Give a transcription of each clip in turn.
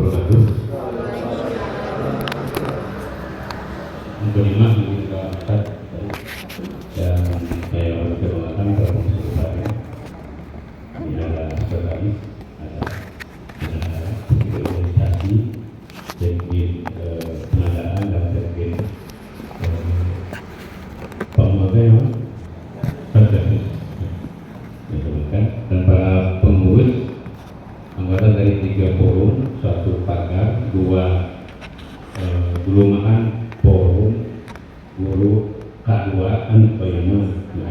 wabarakatuh. Kelima kita Ustaz dan saya perkenalkan para peserta ini ada sekretaris, ada organisasi, sekjen pengadaan dan sekjen pemegang dan para pengurus anggota dari 3 forum, 1 pagar, 2 guru makan forum, guru K2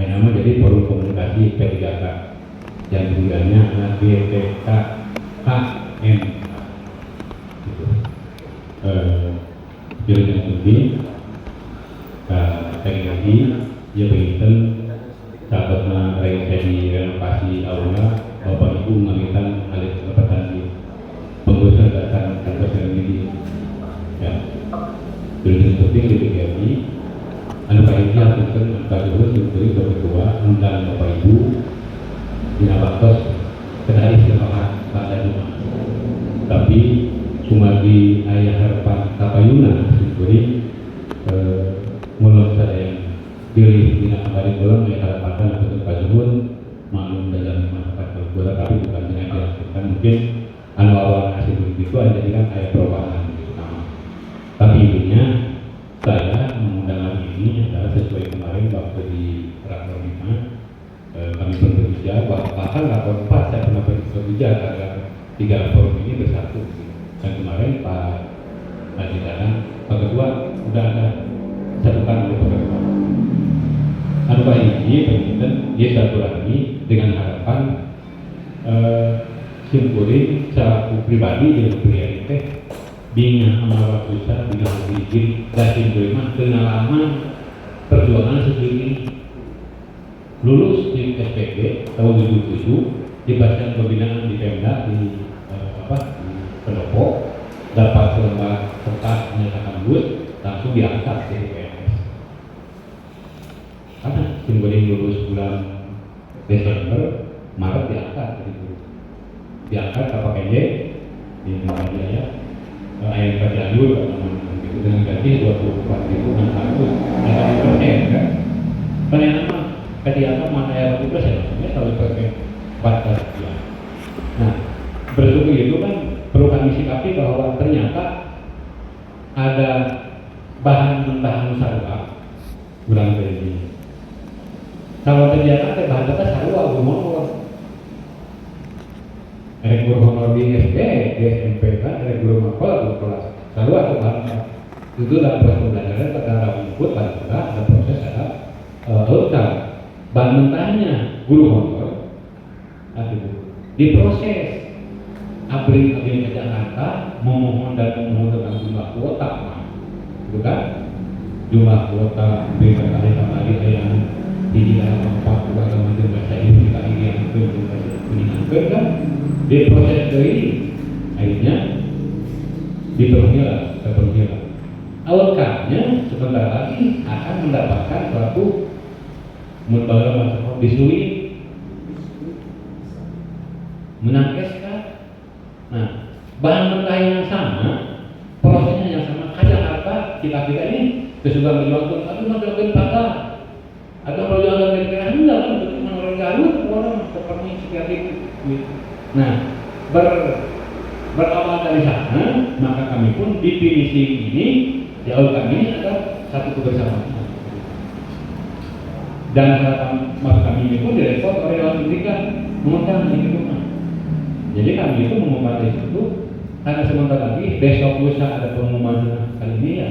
nama jadi forum komunikasi P3K yang tujuannya AGPKHM jurusan lebih teknologi ya penginten sahabatnya renovasi aula Bapak Ibu mengaminkan alih kesempatan di pengurusan data kantor ini ya jurusan lebih di PGRI anu panitia punten anu kaduhun syukuri ketua undang Bapak Ibu dina waktos kedari istirahat pada Jumat tapi sumagi aya harapan kapayuna syukuri mulai saya pilih dina kembali belum ya harapan untuk kaduhun maklum dalam masyarakat berguna tapi bukan dengan dilakukan mungkin anu awal hasil begitu aja kan kayak perubahan utama tapi intinya saya mengundang hari ini adalah sesuai kemarin waktu di Rakor 5 kami pun berbicara bahkan Rakor 4 saya pernah berbicara agar 3 forum ini bersatu dan kemarin Pak Haji Danang Pak Ketua sudah ada satukan oleh Pak Ketua anu Pak ini penginten dia silaturahmi dengan harapan simpurin secara pribadi dengan beliau teh bingah amal susah bingah bikin dasim berima pengalaman perjuangan sendiri lulus di SPG tahun 2007 dibacakan pembinaan di Pemda di di Pendopo dapat lembar kertas menyatakan lulus langsung diangkat di PNS karena simpurin lulus bulan Desember Maret diangkat ke PKJ di Muhammadiyah ayat Cianjur gitu dengan gaji 24.600 kan ternyata ketika mana ayat 20% maksudnya kalau pakai 4 ya. Nah bersyukur itu kan perlu kami sikapi bahwa ternyata ada bahan sarua kurang dari kalau ternyata bahan batas sarua guru ada guru honor di SD, di SMP kan, ada guru makol, guru kelas. Selalu ada bahan itu dalam proses pembelajaran terkadang input, ada proses, ada outcome. Bahan mentahnya guru honor, diproses. Abri ke Jakarta, memohon dan memohon tentang jumlah kuota, gitu kan? Jumlah kuota berikan kali yang di dalam 4 macam bahasa Inggris kali yang meninggalkan kan? Diproses dari akhirnya dipenuhi lah. Outcome-nya sebentar lagi akan mendapatkan suatu mutbara disui menang SK. Nah, bahan mentah yang sama, prosesnya yang sama. Kadang apa kita ini kesukaan menonton, tapi menonton pada atau kalau jangan berkira enggak kan betul orang Garut orang seperti seperti itu. Nah, berawal dari sana, maka kami pun di finishing ini, di awal kami ada satu kebersamaan. Dan harapan kami ini pun direspon oleh orang ketiga, mengundang di rumah. Jadi kami itu mengumumkan itu, karena sebentar lagi besok lusa ada pengumuman kali ini ya,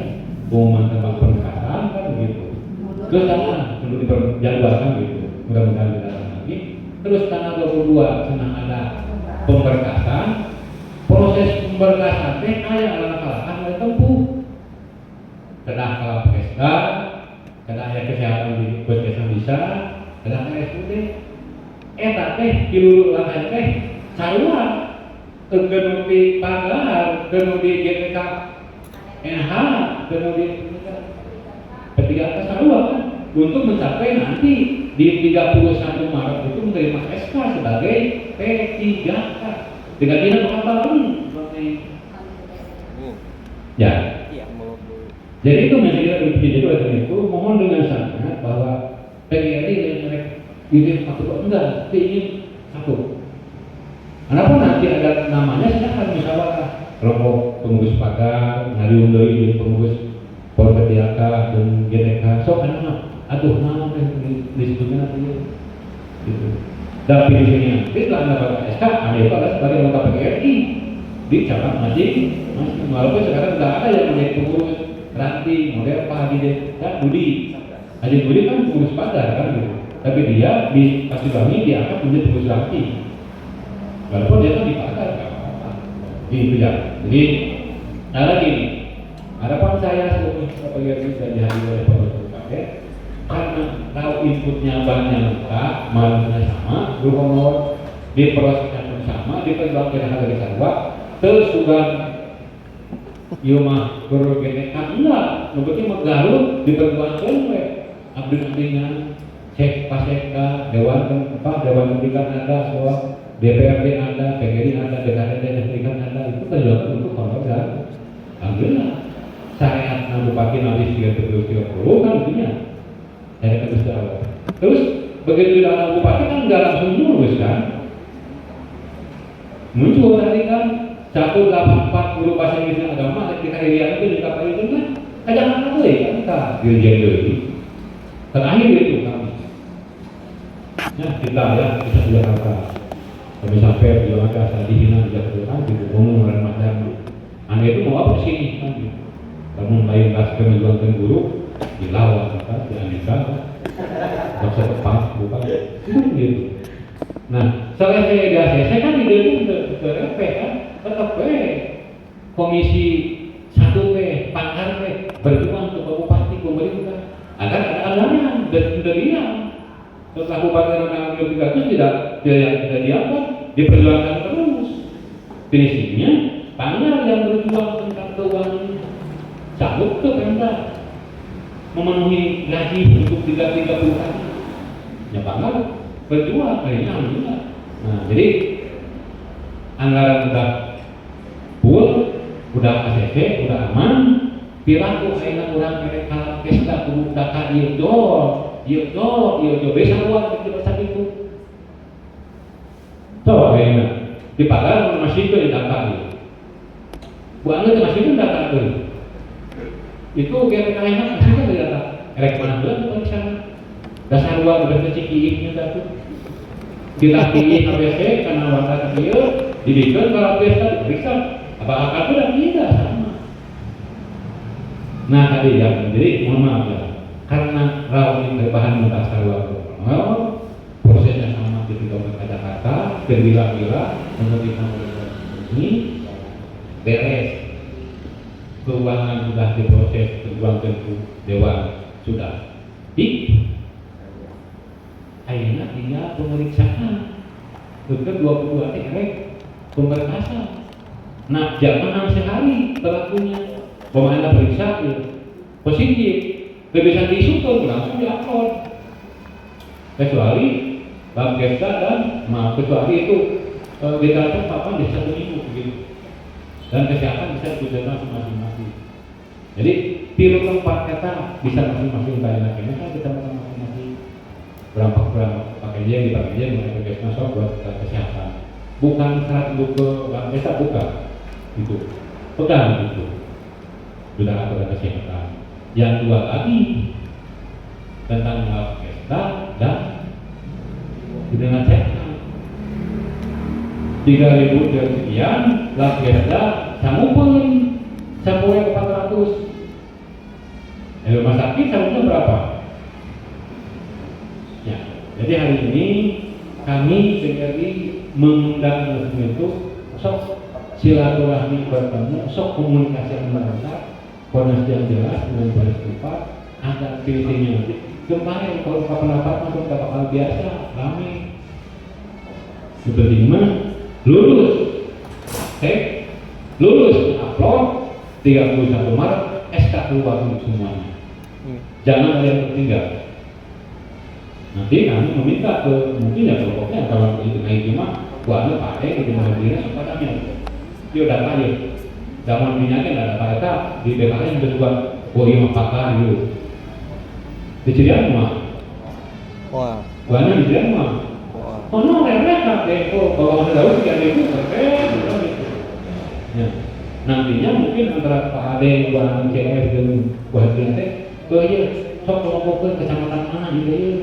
pengumuman tentang pernikahan kan begitu. Terus perlu diperjadwalkan gitu, mudah-mudahan tidak lagi. Terus tanggal 22 senang ada pemberkasan, proses pemberkasan teh aya anak-anak mulai tempuh. Kedah kalau PSK, kedah aya kesehatan di puskesmas bisa, kedah RSUD. Eta teh kilu lahan teh sarua keunu di pagar, keunu di GPK NH, keunu di ketiga sarua kan untuk mencapai nanti di 31 Maret itu menerima SK sebagai P3K. Dengan ini apa Ya. Jadi itu menjadi jadi oleh karena itu mohon dengan sangat bahwa PGRI yang mereka ingin satu enggak, ingin satu. Walaupun nanti ada namanya silakan musyawarah. Kelompok pengurus pagar, ngariung deui pengurus Polketiaka dan GTK. So anak, aduh nama disebutnya nanti gitu. Dan pilihnya itu anak Bapak SK, ada itu adalah sebagai anggota PGRI di cabang masing. Walaupun sekarang tidak ada yang menjadi pengurus Ranti, model Pak Haji Budi. Haji Budi kan pengurus pagar kan gitu. Tapi dia di Kasibangi diangkat menjadi pengurus Ranti. Walaupun dia kan di pagar kan. Gitu ya. Jadi lagi harapan saya sebagai PGRI sudah dihadiri oleh Pak Bupati karena tahu inputnya banyak malunya sama, gubernur diproseskan sama, diperjuangkan harga di sarwa, terus juga ieu mah guru GTK enggak, berarti mah Garut diperjuangkan we abdi-abdingan cek paseka dewan pendidikan ada, semua DPRD ada, PGRI ada, DKRD pendidikan ada, itu perjuangan untuk honor dan alhamdulillah syariat Bupati Nabi 30 kan punya syariat Gusti Allah. Terus begitu anak bupati kan nggak langsung lulus kan, muncul tadi kan 184 guru bahasa Inggris agama di Kahirian itu di kapal itu kan kadang apa lagi kan kita dirjen itu terakhir itu kami ya kita sudah kata kami sampai di ada asal dihina di Jakarta gitu ngomong dengan Mas Dharma anda itu mau apa sini kan gitu kamu lain ras menjuangkan guru dilawan kan dianeka dokter tepat bukan gitu. Nah setelah saya di ACC kan ide itu ke RP kan tetap komisi 1 pangkar berjuang ke bupati pemerintah agar ada alarm dari setelah bupati orang itu tidak diapa diperjuangkan terus finishingnya pangkar yang berjuang tentang keuangan sanggup ke Pemda memenuhi gaji untuk 30 hari ya pangkar berjuang kayaknya alhamdulillah. Nah jadi anggaran udah full, udah ACC, udah aman. Piraku ayeuna urang mereka kesta kudu daka ieu jol besa luar di bahasa itu. So ayeuna dipagar masih ke data ieu. Bu angge masih ke data deui. Itu kira-kira enak masih ke data. Erek mana heula di sana. Dasar luar udah kecikiiknya dah tuh. Dilatih ABC karena warna dia dibikin kalau pesta diperiksa apa itu dan tidak sama. Nah tadi ya jadi mohon maaf ya karena raw ini bahan mentah sarwa prosesnya sama di kata-kata berbila-bila menghentikan ini beres keuangan sudah diproses dijuangkan ke dewan sudah akhirnya tinggal pemeriksaan dokter 22 TRX pemberkasan nah jangan sehari pelakunya pemain periksa positif bisa diisukan langsung diupload kecuali Bapkesta dan kecuali itu diterapkan papan di 1 minggu begitu dan kesehatan bisa dijaga masing-masing jadi tiru tempat kata bisa masing-masing kayak kan kita masing-masing berapa pakai dia dipakai dia dengan puskesmas buat kesehatan bukan syarat untuk ke desa bukan itu pegang itu sudah aturan kesehatan yang dua lagi tentang puskesda dan dengan sehat 3.000 sekian puskesda sanggupan sampai ke 400 rumah sakit sanggupan berapa. Ya, jadi hari ini kami PGRI mengundang itu sok silaturahmi bertemu, sok komunikasi yang merata, koordinasi yang jelas dengan baris tepat, agar pilihnya. Kemarin kalau pendapat masuk ke hal biasa, ramai. Seperti mana? Lulus, lulus, upload 31 Maret, SK keluar untuk semuanya. Jangan ada yang tertinggal. Nanti kami meminta ke mungkin ya kelompoknya kalau itu naik cuma buatnya pakai di mana dinas kepadanya dia data ya zaman minyak kan ada kata di BKN kedua oh iya mah pakar gitu di Cirian mah Wah. banyak di Cirian mah oh no mereka deh oh bawa daun tiga ribu gitu ya nantinya mungkin antara Pak Ade Buah CF dan Buah Teh oh iya sok kelompokkan kecamatan mana gitu ya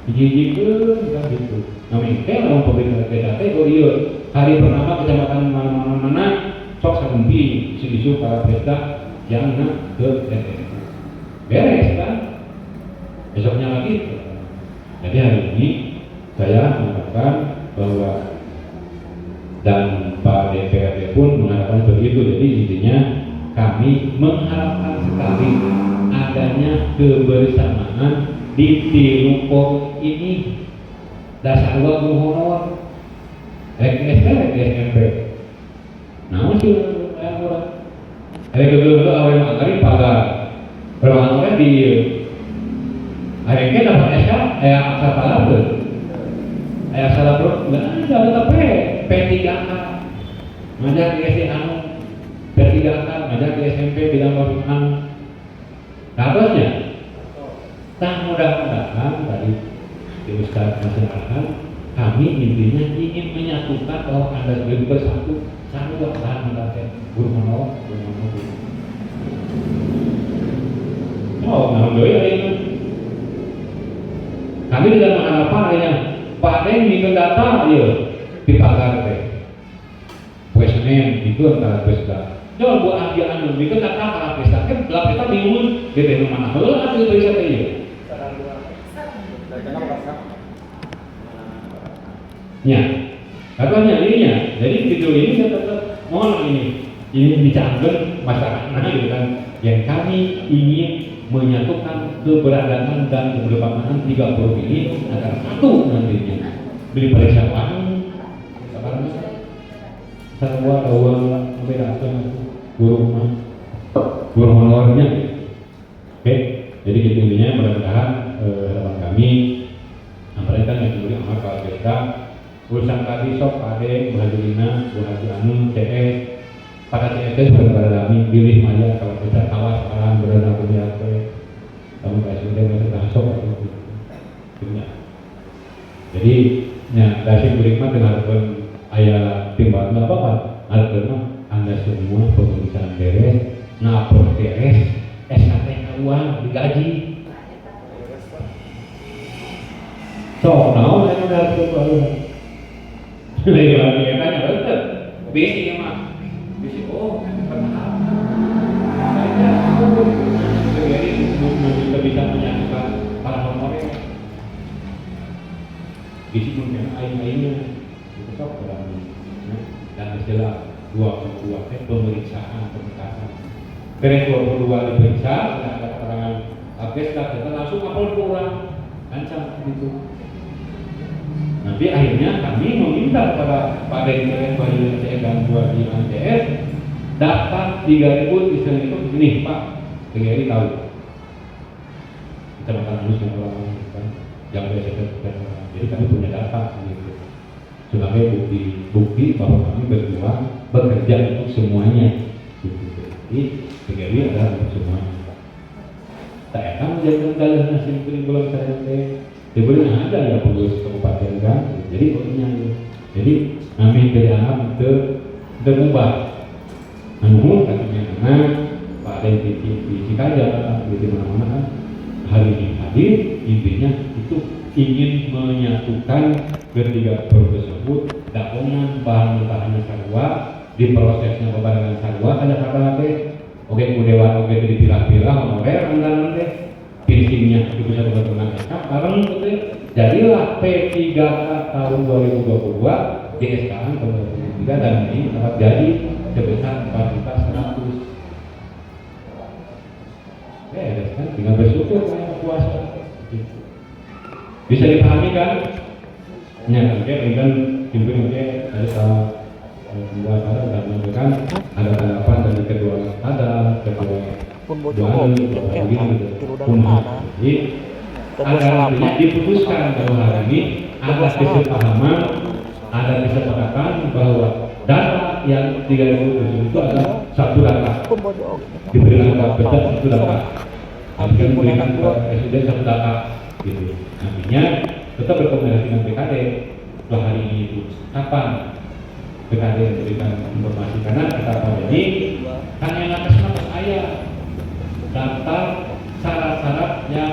dijijikkan kan gitu nah mungkin orang pemerintah PDT oh iya hari pertama kecamatan mana sok sampai isu-isu para pesta yang ke RT beres kan besoknya lagi jadi hari ini saya mengatakan bahwa dan Pak DPRD pun mengharapkan begitu jadi intinya kami mengharapkan sekali adanya kebersamaan di Tilupok ini dasar gua honor SMP namun sih orang dulu awal mangkari pagar berwarna di akhirnya dapat SK aksara pagar aksara bro nggak ada tapi P3K ngajak di SMA P3K ngajak di SMP bilang barusan harusnya tak mudah-mudahan tadi di Ustaz Masyarakat kami intinya ingin menyatukan bahwa Anda sebagai bersatu satu bahan mengatakan guru menolak oh alhamdulillah ini kami tidak mengharapkan adanya Pak Deng bikin data ya di pagar teh Senin itu antara pesta jual buah ajian bikin data para pesta kan belah pesta bingung di daerah mana heula ada pesta teh ya ya katanya ininya jadi video ini saya tetap mohon ini dicanggul masyarakat gitu kan yang kami ingin menyatukan keberagaman dan kebersamaan 30 ini agar satu nantinya beli periksa uang sekarang sarwa awal membedakan guru honornya oke jadi gitu intinya mudah-mudahan harapan kami mereka yang diberi amal kalau kita urusan tadi sok Ade, Bu Hajulina, Bu Haji Anu, CS pada CS benar-benar kami pilih aja kalau kita awas sekarang benar-benar punya kamu kasih udah masuk sok punya jadi ya dasar berikmat dengan ayah timbangan nggak apa-apa ada Anda semua pemeriksaan beres ngapor beres SKT uang digaji so now saya udah baru lagi tanya betul basic mah basic oh pernah jadi kita bisa menyatukan para honorer basic mungkin air-airnya itu sok dalam dan istilah 22 pemeriksaan pemeriksaan dari 22 diperiksa ada keterangan abis kita langsung apa kurang ancam gitu. Nanti akhirnya kami meminta kepada Pak DPR Bayu CS dan Dua di CS dapat 3.000 misalnya itu ini Pak TGRI tahu kita makan halus yang orang kan yang biasa jadi kami punya data gitu sebagai bukti bahwa kami berdua bekerja untuk semuanya gitu. Jadi TGRI adalah untuk semuanya tak akan menjadi dalam nasib bulan saya sebenarnya ada ya pengurus kabupaten kan, jadi pokoknya jadi kami berharap terubah. Namun katanya Pak Ade di Sikaja di mana-mana kan hari ini hadir intinya itu ingin menyatukan ketiga produk tersebut daungan bahan-bahannya sarwa di prosesnya pembarangan sarwa ada kata oke dewan oke dipilah-pilah honorer nanti finishingnya itu bisa benar-benar sekarang jadilah P3K tahun 2022 di SK-an tahun 2023 dan ini dapat jadi sebesar 4.100. Kan tinggal bersyukur dengan puasa. Bisa dipahami kan? Ya, oke, kan pimpin ada dua cara dan menunjukkan ada tanggapan dari kedua ada diputuskan bahwa hari ini ada kesepakaman, ada kesepakatan bahwa data yang 3.000 itu adalah satu data. Pembodoh. Diberikan kepada peserta satu data. Tapi diberikan kepada presiden satu data. Gitu. Artinya tetap berkomunikasi dengan PKD setelah hari ini itu. Kapan PKD memberikan informasi? Karena kita tahu jadi hanya nakes ayah daftar syarat-syarat yang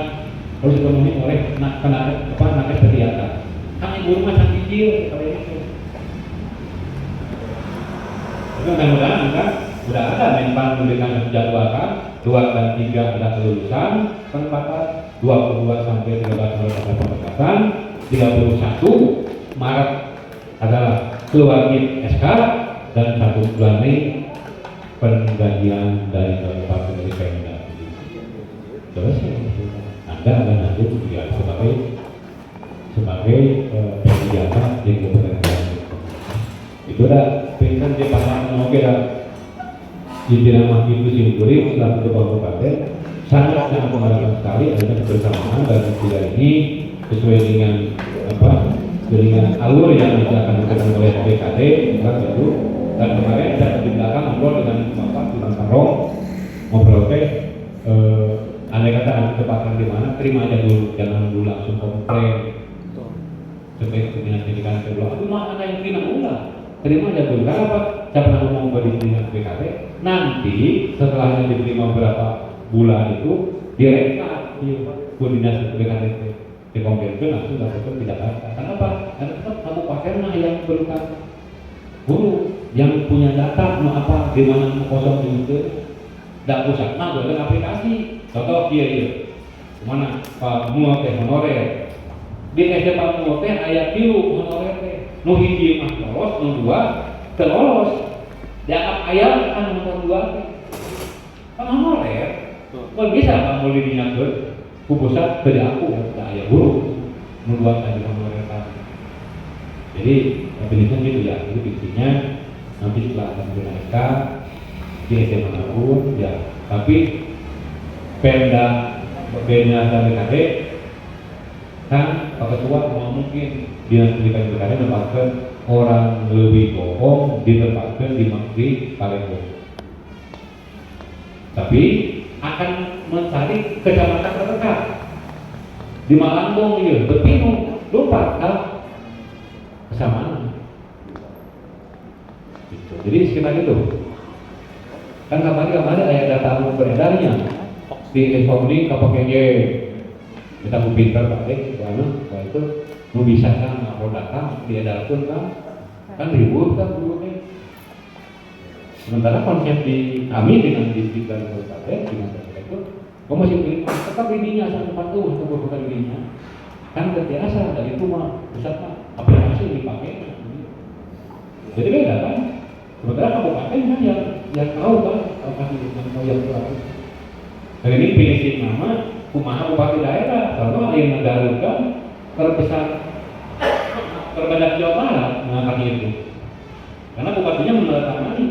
harus dipenuhi oleh nakes kesehatan. Hanya guru mah sangat kecil seperti itu. Tapi mudah-mudahan kan sudah ada Menpan memberikan dijadwalkan 2 dan 3 ada kelulusan penempatan, 22 sampai 13 Maret ada pemberkasan, 31 Maret adalah keluar SK dan 1 bulan Mei penggajian dari Kabupaten dari Pemda. Terus Anda akan nanti ya sebagai penjata di Kabupaten. Itu dah pengen di pasang oke dah. Jadi nama itu Simpuri selaku Ketua Kabupaten sangat mengharapkan sekali adanya kebersamaan dan tidak ini sesuai dengan dengan alur yang akan dilakukan oleh BKD itu. Dan kemarin saya di belakang ngobrol dengan Bapak di Karong ngobrol andai kata nanti tempatkan di mana terima aja dulu, jangan dulu langsung komplain sampai kemudian jadikan kedua aduh mah ada yang terima ulang terima aja dulu. Karena apa? Saya pernah ngomong ke dengan BKD nanti setelahnya diterima beberapa bulan itu direkam di koordinasi BKD dikomplainkan langsung lakukan tidak ada. Kenapa? Karena tetap kabupaten mah yang perlukan guru yang punya data mau apa di mana mau kosong itu tidak pusat mah boleh aplikasi. Contoh dia mana Pak Muo teh honorer di SD Pak Muo teh aya 3 honorer teh nu hiji mah lolos nu 2 teu lolos dianggap aya kan nomor 2 teh kan honorer kan bisa Pak mulai dinyakeun ku pusat teu diaku da aya guru nu 2 tadi honorer tadi. Jadi definisinya gitu ya, itu intinya nanti setelah akan SK di SMA manapun ya, tapi Pemda dan BKD kan Pak Ketua mau mungkin Dinas Pendidikan BKD menempatkan orang lebih bohong ditempatkan di Palembang, tapi akan mencari kecamatan terdekat di Malangbong ya, berpinung lupa kan kesamaan. Jadi sekitar itu kan kemarin ada data beredarnya di informing KPKG kita mau pintar balik karena itu mau bisa kan mau datang diedarkan kan ribut kan dulunya. Sementara konsep di kami dengan distrik dan kabupaten dengan itu masih tetap ininya satu patuh atau bukan ininya kan terbiasa dari itu mah pusat mah aplikasi dipakai jadi beda kan. Sementara kabupaten kan yang tahu kan apa yang tahu. Hari ini prinsip nama kumaha bupati daerah, contoh ada yang menggarukan terbesar terbanyak Jawa Barat mengangkat itu, karena bupatinya menandatangani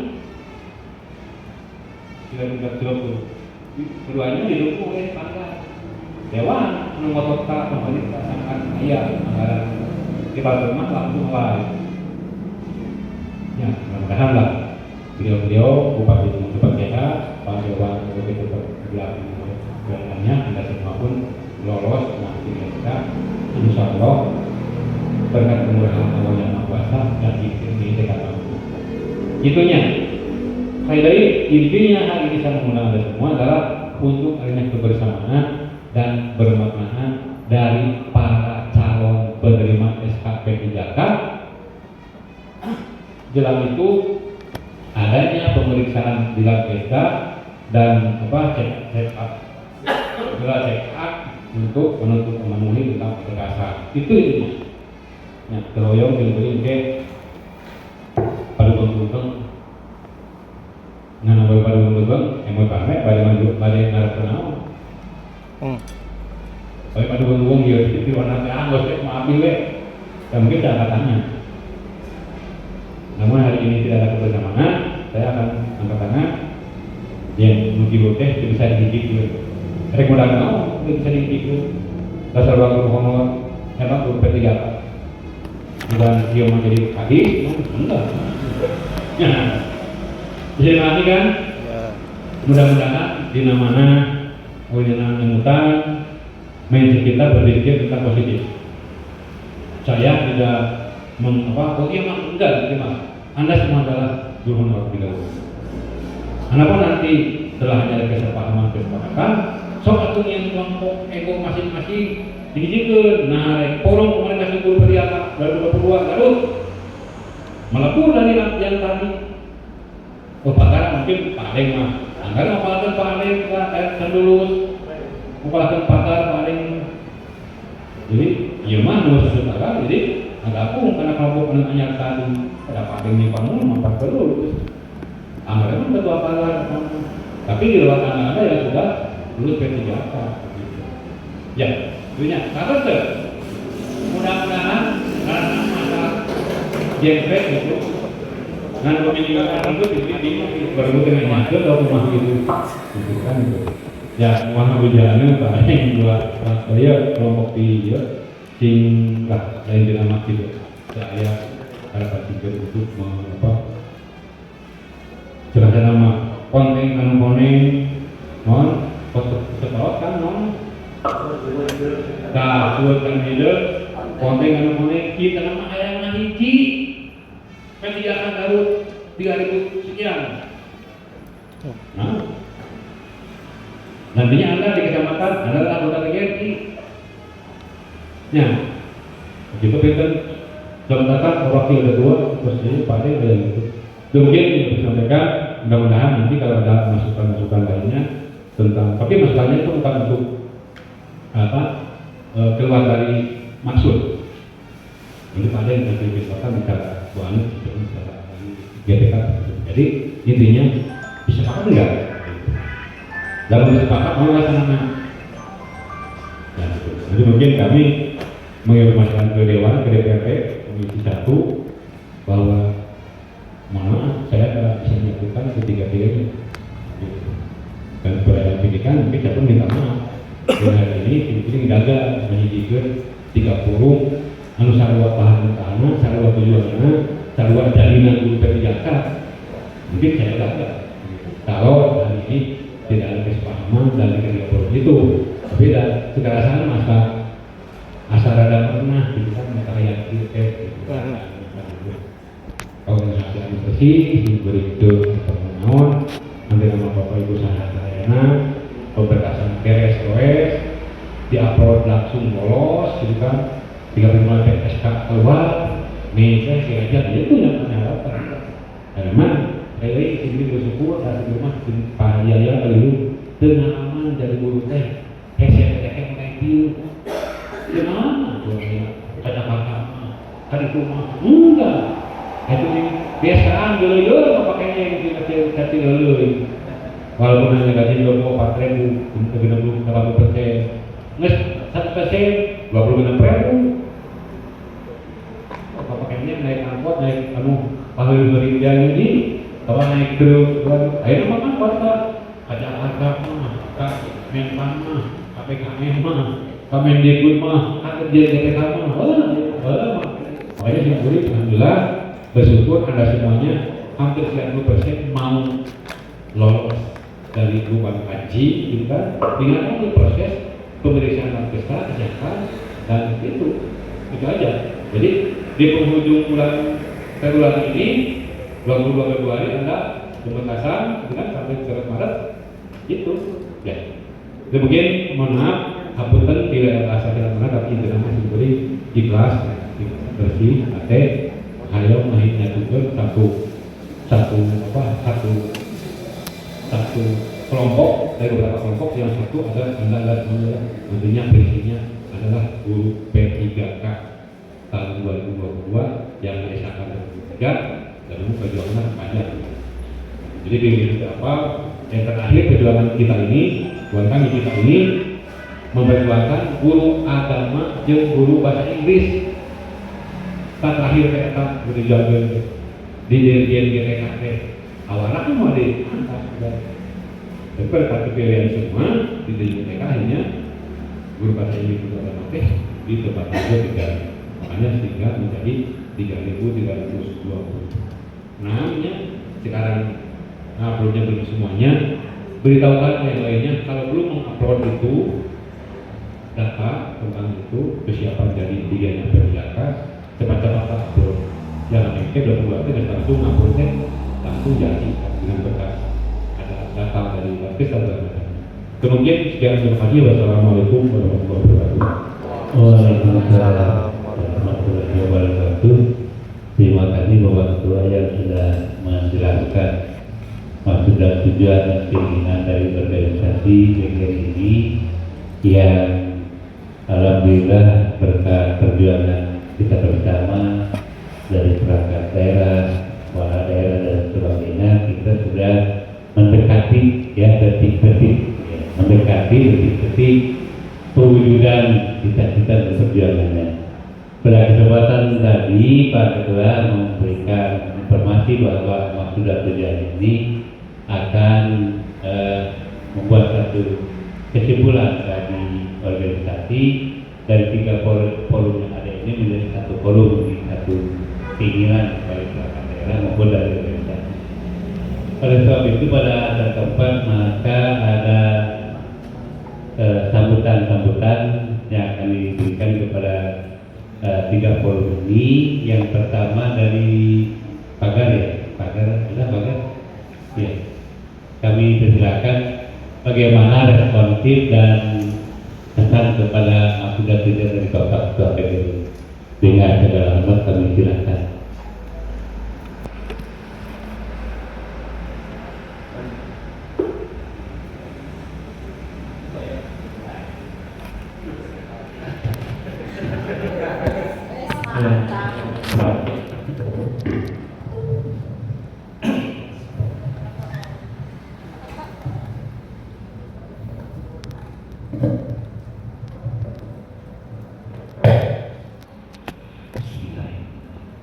tidak keduanya didukung oleh pangkat dewan mengotot pemerintah sangat kaya anggaran di Palembang langsung lain. Ya, mudah-mudahan lah beliau bupati sehat, Pak Dewan begitu bergelarnya anda semua pun lolos nanti kita insya Allah berkat kemurahan Allah yang Maha Kuasa dan ini dekat mampu. Itunya. Saya dari intinya hari ini saya mengundang anda semua adalah untuk adanya kebersamaan dan bermaknaan dari para calon penerima SKP Jakarta. Jelang itu adanya pemeriksaan di lab BK dan check up untuk memenuhi tentang berkasar. Itu intinya. Nah, teroyong dilebih ke pada bang nah pada bang emot kami pada ngarep kenal. Pada bang dia di warna teh gosek mau ambil dan mungkin ada katanya. Namun hari ini tidak ada kebersamaan, saya akan angkat tangan. Yang menuju teh bisa dididik. Rek modal mau bisa dididik. Dasar waktu honor emang P3. Dan dia menjadi hadis, enggak. Ya, bisa dimati kan? Ya. Mudah-mudahan di mana kewenangan nemutan mindset kita berpikir tentang positif. Saya tidak oh iya mas, enggak, Anda semua adalah guru honor di Galuh. Anda pun nanti setelah ada kesepakaman sok atuh yang kelompok ego masing-masing digijikeun. Nah, porong kemarin kasih guru periaka 2022 Garut melebur dari yang tadi. Pakar mungkin paling mah, anggaran apalagi paling kan lulus, apalagi pakar paling. Jadi, iya mah nulis saudara, jadi agak pun karena kelompok penanya tadi pada paling nih kamu mampat lulus. Anggaran ketua pakar, tapi di luar ada yang sudah lulus P3K. Ya, punya kabar tuh. Mudah-mudahan karena masalah jempret itu, nah pemilihan itu baru dengan nyatu atau rumah itu kan itu. Ya, mohon hujannya paling dua saya kelompok di sing lah lain dinamakan gitu. Saya harapan tiga untuk jelaskan nama konten non setelah kan non buatkan video konten kita nama ayam hiji P3K Garut 3000 sekian. Nah, nantinya Anda di kecamatan adalah anggota PGRI. Ya, begitu pinter. Jabatan wakil ada 2, terus ini pada ada gitu. Kemudian yang disampaikan, mudah-mudahan nanti kalau ada masukan-masukan lainnya tentang, tapi masalahnya itu bukan untuk keluar dari maksud. Ini pada yang dipisahkan bicara soalnya bicara GPK. Jadi intinya disepakat enggak? Dalam disepakat mau laksanakan. Ya, gitu. Jadi mungkin kami menginformasikan ke Dewan, ke DPRD, Komisi 1 bahwa mohon maaf, saya tidak bisa melakukan ketiga-tiganya. Gitu. Dan keberadaan pendidikan mungkin saya pun minta maaf. Dan hari ini gagal menyidikan 30 anu sarua bahan utama, sarua tujuannya, sarua jaminan guru P3K. Mungkin saya gagal. Kalau hari ini tidak ada kesepahaman dari ketiga forum itu, beda. Kekerasan masa asal rada pernah gitu kan karya gitu. Organisasi administrasi diberi itu permohonan nanti nama bapak ibu Sayana pemberkasan beres OS diupload langsung lolos gitu kan 35 SK keluar nih saya sengaja itu yang menyalahkan karena saya ini bersyukur dari rumah Pak Yaya lalu pengalaman dari guru teh saya review gimana tuh kata-kata kan itu mah enggak itu biasaan dulu pakainya yang kecil dulu walaupun hanya gaji 24.000 ke 60% nges 1% 26.000 pakainya naik angkot naik pakai 2.000 yang ini kalau naik truk ayo makan kuasa kaca harga mah menpan mah KPKM mah Kemendikbud mah kerja GPK mah makanya si murid alhamdulillah bersyukur Anda semuanya hampir 90% mau lolos dari ruang kaji gitu kan dengan proses pemeriksaan orkestra kesehatan dan itu aja. Jadi di penghujung bulan Februari ini 22 Februari Anda pementasan dengan sampai 3 Maret itu ya. Jadi mungkin mohon maaf hapunten tidak ada rasa tidak mana tapi intinya masih diberi ikhlas bersih ate hayo mahitnya juga satu kelompok dari beberapa kelompok yang satu adalah nantinya prinsipnya adalah guru P3K tahun 2022 yang mengesahkan 2023 dan perjuangan panjang. Jadi pilihan apa yang terakhir perjuangan kita ini buat kami kita ini memperjuangkan guru agama dan guru bahasa Inggris. Tak terakhir kita berjuang di dirjen GTKT awalnya kan mau diangkat tapi pada pilihan semua di DJTK akhirnya guru bahasa Inggris guru agama di tempat saja tidak makanya sehingga menjadi 3.320 Nah, ini sekarang uploadnya belum semuanya. Beritahukan yang lainnya kalau belum mengupload itu data tentang itu kesiapan dari 3 sampai di atas cepat-cepat upload. Jangan mikir 20 dan langsung uploadnya langsung jadi dengan berkas ada data dari artis dan sebagainya. Kemudian sekian, terima kasih. Wassalamualaikum warahmatullahi wabarakatuh. Waalaikumsalam warahmatullahi wabarakatuh. Terima kasih Bapak Ketua yang sudah menjelaskan maksud dan tujuan dan keinginan dari organisasi BGR ini yang alhamdulillah berkat perjuangan kita bersama dari perangkat daerah, kepala daerah dan sebagainya, kita sudah mendekati detik-detik pewujudan cita-cita dan perjuangannya. Pada kesempatan tadi Pak Ketua memberikan informasi bahwa maksud dan tujuan ini akan membuat satu kesimpulan dari organisasi dari 3 forum yang ada ini menjadi satu forum, satu keinginan baik perangkat daerah maupun dari organisasi. Oleh sebab itu pada saat keempat maka ada sambutan-sambutan yang akan diberikan kepada 3 forum ini. Yang pertama dari Pagar ya. Kami persilakan bagaimana responsif dan pesan kepada sudah tidak dari Bapak Ketua PBB. Dengan segala hormat kami silakan.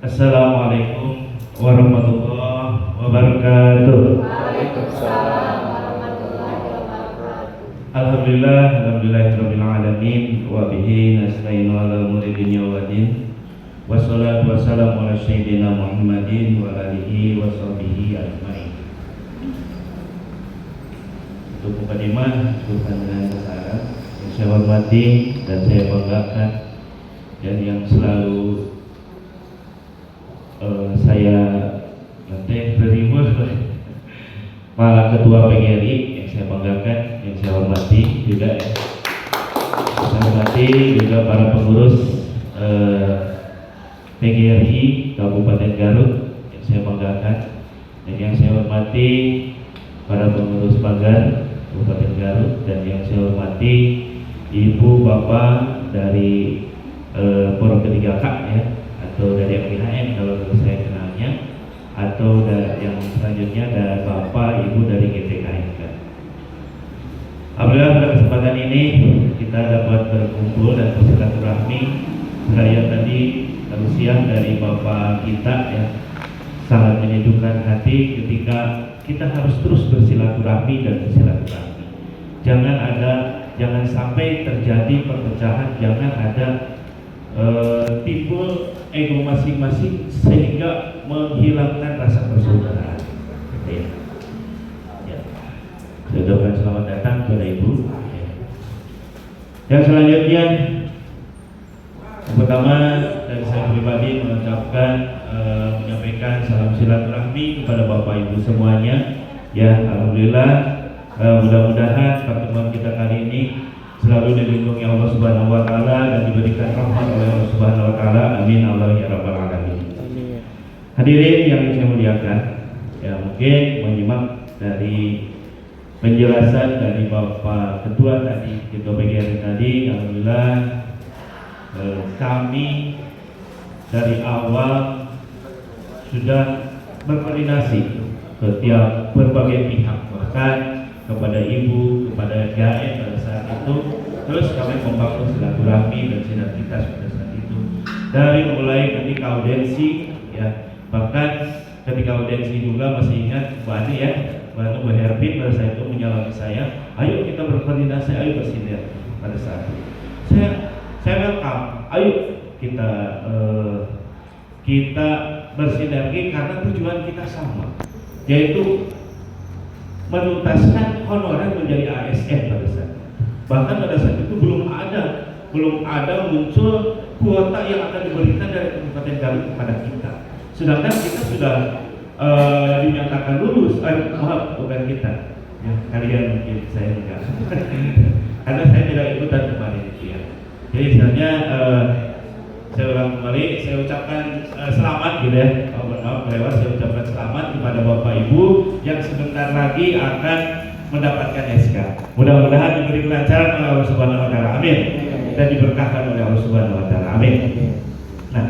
Assalamualaikum warahmatullahi wabarakatuh. Waalaikumsalam warahmatullahi wabarakatuh. Alhamdulillahirabbil alamin wa bihi nasta'inu ala umuri dunya waddin. Wassalatu wassalamu ala sayyidina Muhammadin wa alihi wa sahbihi ajmain. Untuk mukadimah Tuhan dengan kesalahan yang saya hormati dan saya banggakan dan yang selalu saya terima Pak Ketua PGRI yang saya banggakan, yang saya hormati juga ya. Saya hormati juga para pengurus PGRI Kabupaten Garut yang saya banggakan, dan yang saya hormati para pengurus Pagar Kabupaten Garut, dan yang saya hormati Ibu Bapak dari Forum Ketiga K ya, atau dari MPHM kalau saya kenalnya, atau yang selanjutnya ada Bapak Ibu dari GTKMK. Alhamdulillah pada kesempatan ini kita dapat berkumpul dan bersilaturahmi. Seraya tadi tausiah dari Bapak kita ya, sangat menyejukkan hati ketika kita harus terus bersilaturahmi dan bersilaturahmi. Jangan sampai terjadi perpecahan, jangan ada timbul ego masing-masing sehingga menghilangkan rasa persaudaraan. Ya. Saya ucapkan selamat datang kepada Ibu. Yang selanjutnya, yang pertama dari saya pribadi menyampaikan salam silaturahmi kepada Bapak Ibu semuanya. Ya, alhamdulillah, mudah-mudahan pertemuan kita kali ini selalu dilindungi Allah Subhanahu wa taala dan diberikan rahmat oleh Allah Subhanahu wa taala. Amin Allah ya rabbal alamin. Hadirin yang saya muliakan, ya mungkin menyimak dari penjelasan dari Bapak Ketua tadi, Ketua PGRI tadi, alhamdulillah kami dari awal sudah berkoordinasi ke tiap berbagai pihak, bahkan kepada Ibu, kepada GAM pada saat itu. Terus kami membangun silaturahmi dan sinergitas pada saat itu. Dari mulai ketika audensi, ya bahkan ketika audensi juga masih ingat Bu Adi ya, Bu Herbin pada saat itu menyalami saya, ayo kita berkoordinasi, ayo bersinergi pada saat itu. Saya welcome, ayo kita bersinergi karena tujuan kita sama, yaitu menuntaskan honorer menjadi ASN pada saat itu. Bahkan pada saat itu belum ada muncul kuota yang akan diberikan dari Kabupaten Garut kepada kita. Sedangkan kita sudah dinyatakan lulus, maaf bukan kita, ya, kalian mungkin, saya enggak, karena saya tidak ikutan kemarin ya. Jadi misalnya saya ulang kembali, saya ucapkan selamat gitu ya, maaf kelewat, saya ucapkan selamat kepada Bapak Ibu yang sebentar lagi akan mendapatkan SK. Mudah-mudahan diberi kelancaran oleh Allah Subhanahu Wa Taala, amin, dan diberkahkan oleh Allah Subhanahu Wa Taala, amin. Nah,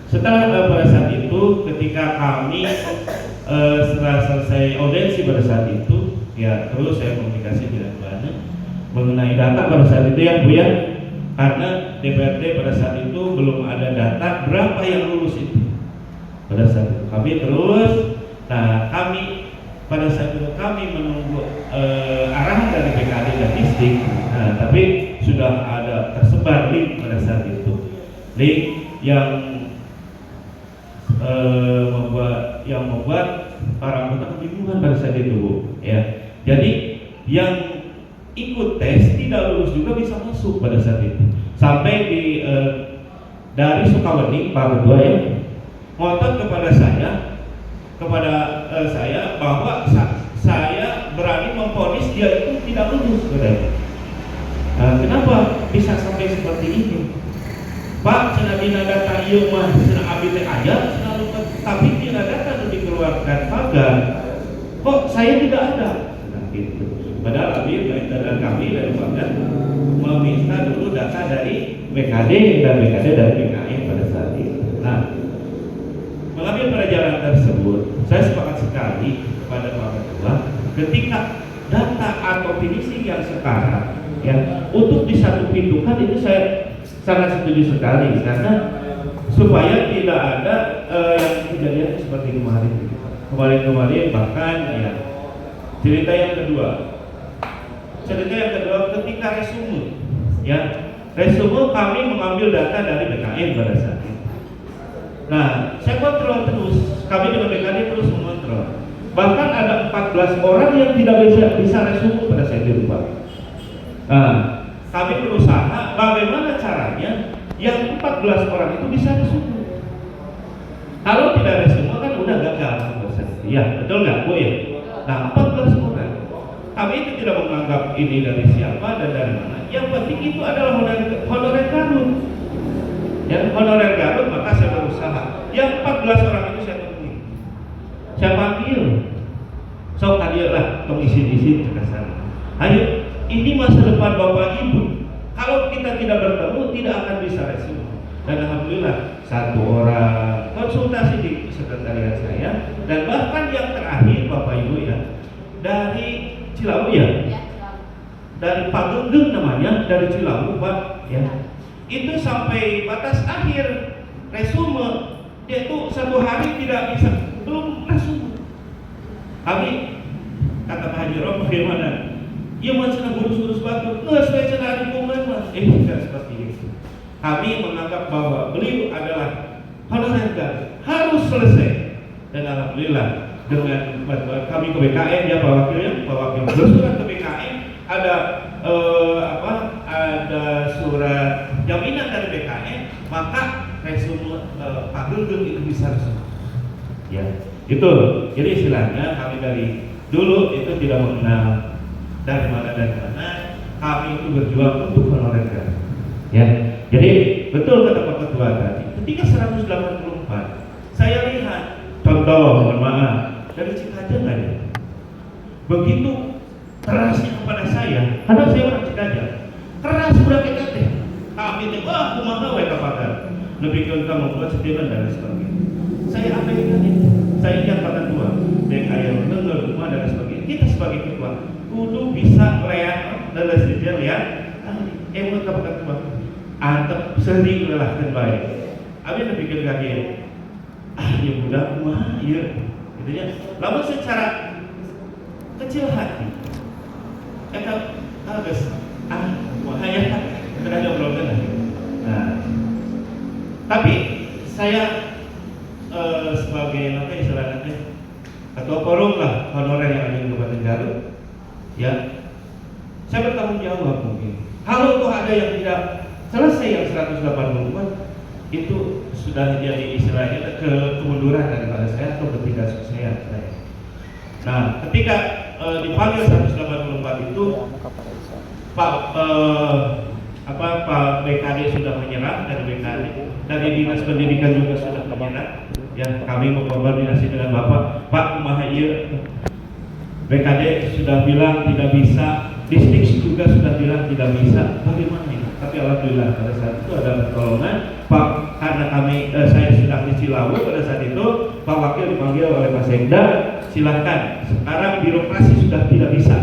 setelah pada saat itu, ketika kami setelah selesai audiensi pada saat itu, ya terus saya komunikasi dengan Bana mengenai data pada saat itu ya Bu ya, karena DPRD pada saat itu belum ada data berapa yang lulus itu. Pada saat itu kami terus, kami pada saat itu kami menunggu arahan dari BKD dan distrik, tapi sudah ada tersebar link pada saat itu, link yang membuat para anggota kebingungan pada saat itu Bu ya. Jadi yang ikut tes tidak lulus juga bisa masuk pada saat itu. Sampai dari Sukawati Pak Ketua ya ngotot kepada saya bahwa saya berani memvonis dia itu tidak lulus katanya. Kenapa bisa sampai seperti ini? Pak, cenah dina data ieu mah cenah abdi teh aya cenah lupa, tapi dina data nu dikeluarkan pagar kok saya tidak ada. Nah, gitu. Padahal abdi dan kami dari pagar meminta dulu data dari BKD dan BKD dari BKN pada saat itu. Nah, mengambil pelajaran tersebut, saya sepakat sekali kepada Pak Ketua ketika data atau finishing yang sekarang ya untuk disatukan itu saya sangat setuju sekali, karena supaya tidak ada yang kejadian seperti kemarin bahkan ya. Cerita yang kedua ketika resume kami mengambil data dari BKN pada saat itu. Nah, saya kontrol terus, kami dengan BKN terus mengontrol. Bahkan ada 14 orang yang tidak bisa resume pada saat itu Pak. Nah, kami berusaha bagaimana caranya yang 14 orang itu bisa resume. Kalau tidak resume kan udah gagal proses. Ya, betul nggak Bu ya? Nah, 14 orang. Kami itu tidak menganggap ini dari siapa dan dari mana. Yang penting itu adalah honorer Garut. Ya, honorer Garut, maka saya berusaha. Yang 14 orang itu saya temui. Saya panggil. Sok hadir lah, tong izin ke sana. Ayo, ini masa depan Bapak Ibu. Kalau kita tidak bertemu, tidak akan bisa resume. Dan alhamdulillah satu orang konsultasi di sekretariat saya, dan bahkan yang terakhir Bapak Ibu ya dari Cilawu ya, dari Pak Genggeng namanya, dari Cilawu Pak ya, itu sampai batas akhir resume dia itu 1 hari tidak bisa, belum resume. Kami kata Pak Haji Rom, bagaimana? Ia macam urus-urus batu, nggak sesuai cenah lingkungan mas. Tidak seperti itu. Kami menganggap bahwa beliau adalah honorer harus selesai. Dan alhamdulillah dengan bantuan kami ke BKN ya Pak Wakil bersurat ke BKN ada ada surat jaminan dari BKN, maka resume Pak Genggeng itu bisa resume. Ya, itu. Jadi istilahnya kami dari dulu itu tidak mengenal dari mana, kami itu berjuang untuk honorer ya. Jadi betul kata Pak Ketua tadi, ketika 184 saya lihat contoh, mohon maaf, dari Cikajang aja begitu kerasnya kepada saya, karena saya orang Cikajang, keras udah kita teh kami teh wah kumaha we kapakan lebih ke membuat statement dan sebagainya. Saya abaikan itu, saya ingat Pak Ketua dan ayam dengar rumah dan sebagainya. Kita sebagai ketua kudu bisa lihat dan sejarah ya. Menurut Pak Ketua antep sering lelah dan baik. Abi berpikir kaget. Ya mudah kumaha ya. Gitu ya. Lalu secara kecil hati. Eta geus kumaha ya. Kita ngobrolkeun lah. Nah, tapi saya Kabupaten Garut, ya, saya bertanggung jawab mungkin. Kalau tuh ada yang tidak selesai yang 184, itu sudah jadi istilahnya kemunduran daripada saya atau ketidaksuksesan saya. Nah, ketika dipanggil 184 itu Pak BKD sudah menyerah, dari Dinas Pendidikan juga sudah menyerah. Ya, kami berkoordinasi dengan Bapak, Pak kumaha ieu BKD sudah bilang tidak bisa, Distrik juga sudah bilang tidak bisa. Bagaimana ini? Tapi alhamdulillah pada saat itu ada pertolongan Pak, karena saya sedang di Cilawu pada saat itu, Pak Wakil dipanggil oleh Pak Sekda, silahkan. Sekarang birokrasi sudah tidak bisa.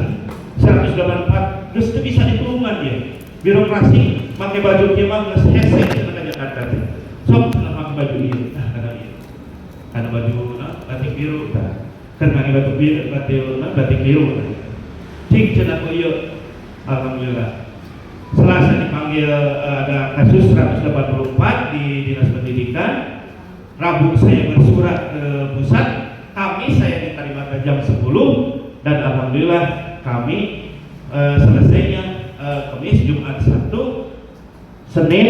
184 terus itu bisa diturunkan dia. Birokrasi pakai baju kemah geus hese tenaga Jakarta. Sok pakai baju ieu. Karena baju batik biru. Kan pakai baju biru, batik biru. Cik cenah ku ieu. Alhamdulillah. Selasa dipanggil ada kasus 184 di Dinas Pendidikan. Rabu saya bersurat ke pusat. Kamis saya diterima ke jam 10 dan alhamdulillah kami selesainya Kamis, Jumat, Sabtu, Senin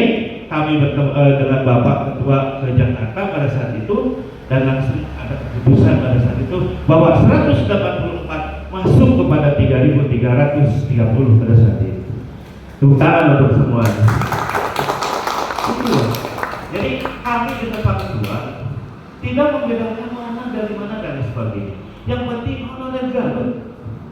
kami bertemu dengan Bapak Ketua ke Jakarta pada saat itu dan langsung ada keputusan pada saat itu bahwa 184 masuk kepada 3.330 pada saat itu. Tepuk tangan untuk semua. Jadi kami di tempat kedua tidak membedakan mana dari mana dan sebagainya. Yang penting honorer Garut.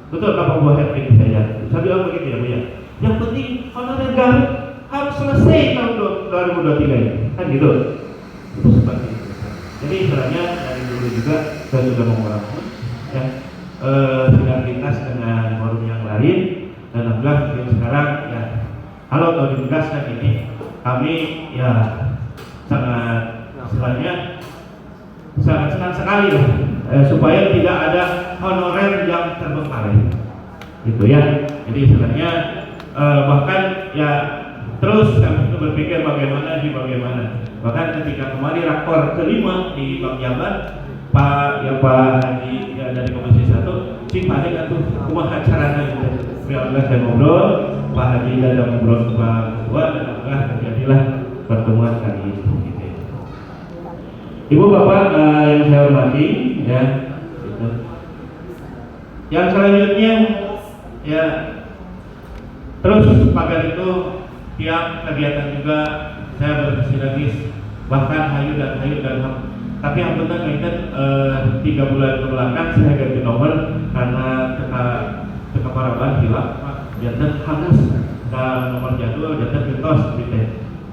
Betul Bapak Buah Hervin saya. Saya bilang begitu ya Bu ya. Yang penting honorer Garut harus selesai tahun 2023 ini. Kan gitu. Itu seperti itu. Jadi istilahnya dari dulu juga saya sudah mengurangi ya, sinergitas dengan forum yang lain dan alhamdulillah sekarang ya kalau tahu ditegaskan ini kami ya sangat istilahnya sangat senang sekali supaya tidak ada honorer yang terbengkalai gitu ya. Jadi istilahnya bahkan ya terus kami itu berpikir bagaimana bahkan ketika kemarin rakor kelima di Bang Jabar Pak Haji ya, dari Komisi 1 Cik Pak Haji atuh kumaha carana gitu. Alhamdulillah saya ngobrol Pak Haji ada ngobrol ke Pak Ketua dan alhamdulillah terjadilah pertemuan kali ini gitu. Ibu Bapak yang saya hormati ya gitu. Yang selanjutnya ya terus pagar itu tiap kegiatan juga saya bersinergis bahkan hayu dan tapi alhamdulillah kaitan 3 bulan kebelakang saya ganti nomor karena teka paraban hilap Pak jantan hangus ke nomor jadwal jantan getos gitu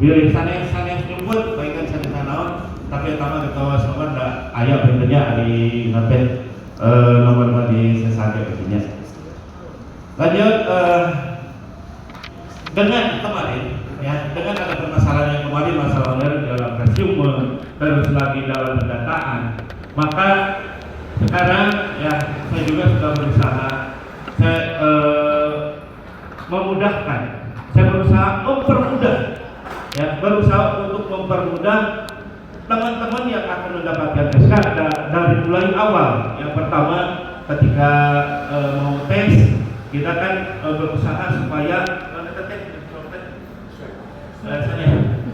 biar sanes nyumput baikan sanes naon tapi utama getos nomor da aya bentuknya di nanti nomor di sesage begini. Lanjut dengan kemarin ya dengan ada permasalahan yang kemarin masalah dalam resume terus lagi dalam pendataan maka sekarang ya saya juga sudah berusaha saya memudahkan saya berusaha mempermudah ya berusaha untuk mempermudah teman-teman yang akan mendapatkan SK dari mulai awal. Yang pertama ketika mau tes kita kan berusaha supaya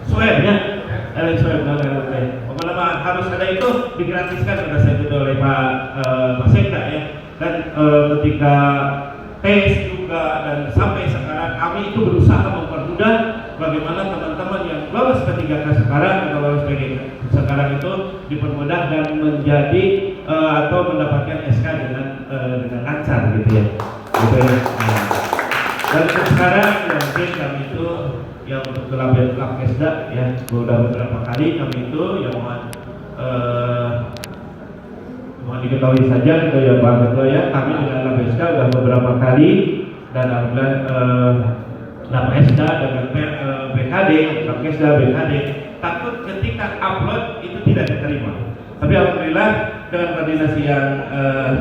swabnya harus ada itu digratiskan sudah saya tuduh oleh Pak Sekda ya dan ketika tes juga dan sampai sekarang kami itu berusaha mempermudah bagaimana teman-teman yang lolos ke 3K sekarang atau lolos ke sekarang itu dipermudah dan menjadi atau mendapatkan SK dengan lancar gitu ya gitu ya. Dan sekarang ya, mungkin kami itu yang untuk Labkesda ya sudah beberapa kali kami itu yang mohon diketahui saja gitu ya Pak Ketua ya kami dengan Labkesda sudah beberapa kali dan alhamdulillah Labkesda dengan BKD Labkesda BKD takut ketika upload itu tidak diterima tapi alhamdulillah dengan koordinasi yang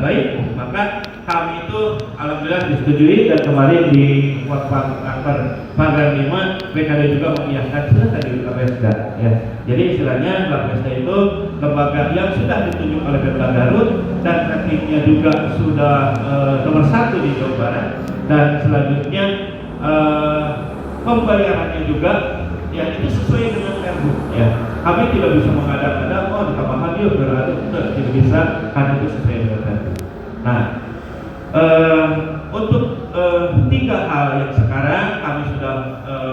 baik maka kami itu alhamdulillah disetujui dan kemarin di Pagar 5 BKD juga mengiyakan sudah tadi Labkesda ya. Jadi istilahnya Bapesta itu lembaga yang sudah ditunjuk oleh Pemda Garut dan rankingnya juga sudah nomor 1 di Jawa Barat, dan selanjutnya pembayarannya juga ya itu sesuai dengan perbu ya. Kami tidak bisa mengada-ngada ditambahkan yuk berarti tidak bisa, karena itu sesuai dengan perbu. Nah, untuk 3 hal yang sekarang kami sudah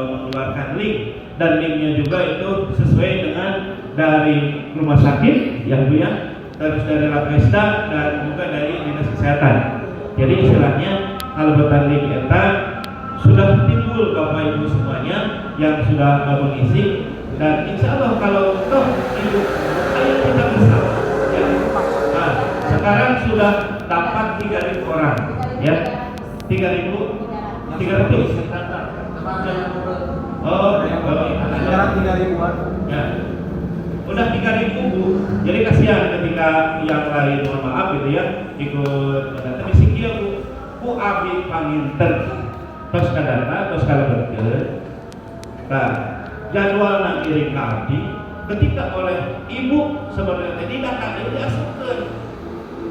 mengeluarkan link, dan linknya juga itu sesuai dengan dari rumah sakit yang Bu ya, terus dari Bapesta dan juga dari dinas kesehatan. Jadi istilahnya kalau betan link eta sudah timbul Bapak Ibu semuanya yang sudah mengisi, dan insya Allah kalau toh Ibu ayo kita bersama ya. Nah, sekarang sudah dapat 3.000 orang ya, 3.000 sekarang 3.000-an ya, udah 3.000 Bu. Jadi kasihan ketika yang lain mohon maaf gitu ya ikut mendatang misi kia Bu abi panginten terus kadang terus kalau berke. Nah, jadwal nang iring ka abdi ketika oleh ibu sebenarnya tidak ada diasupkeun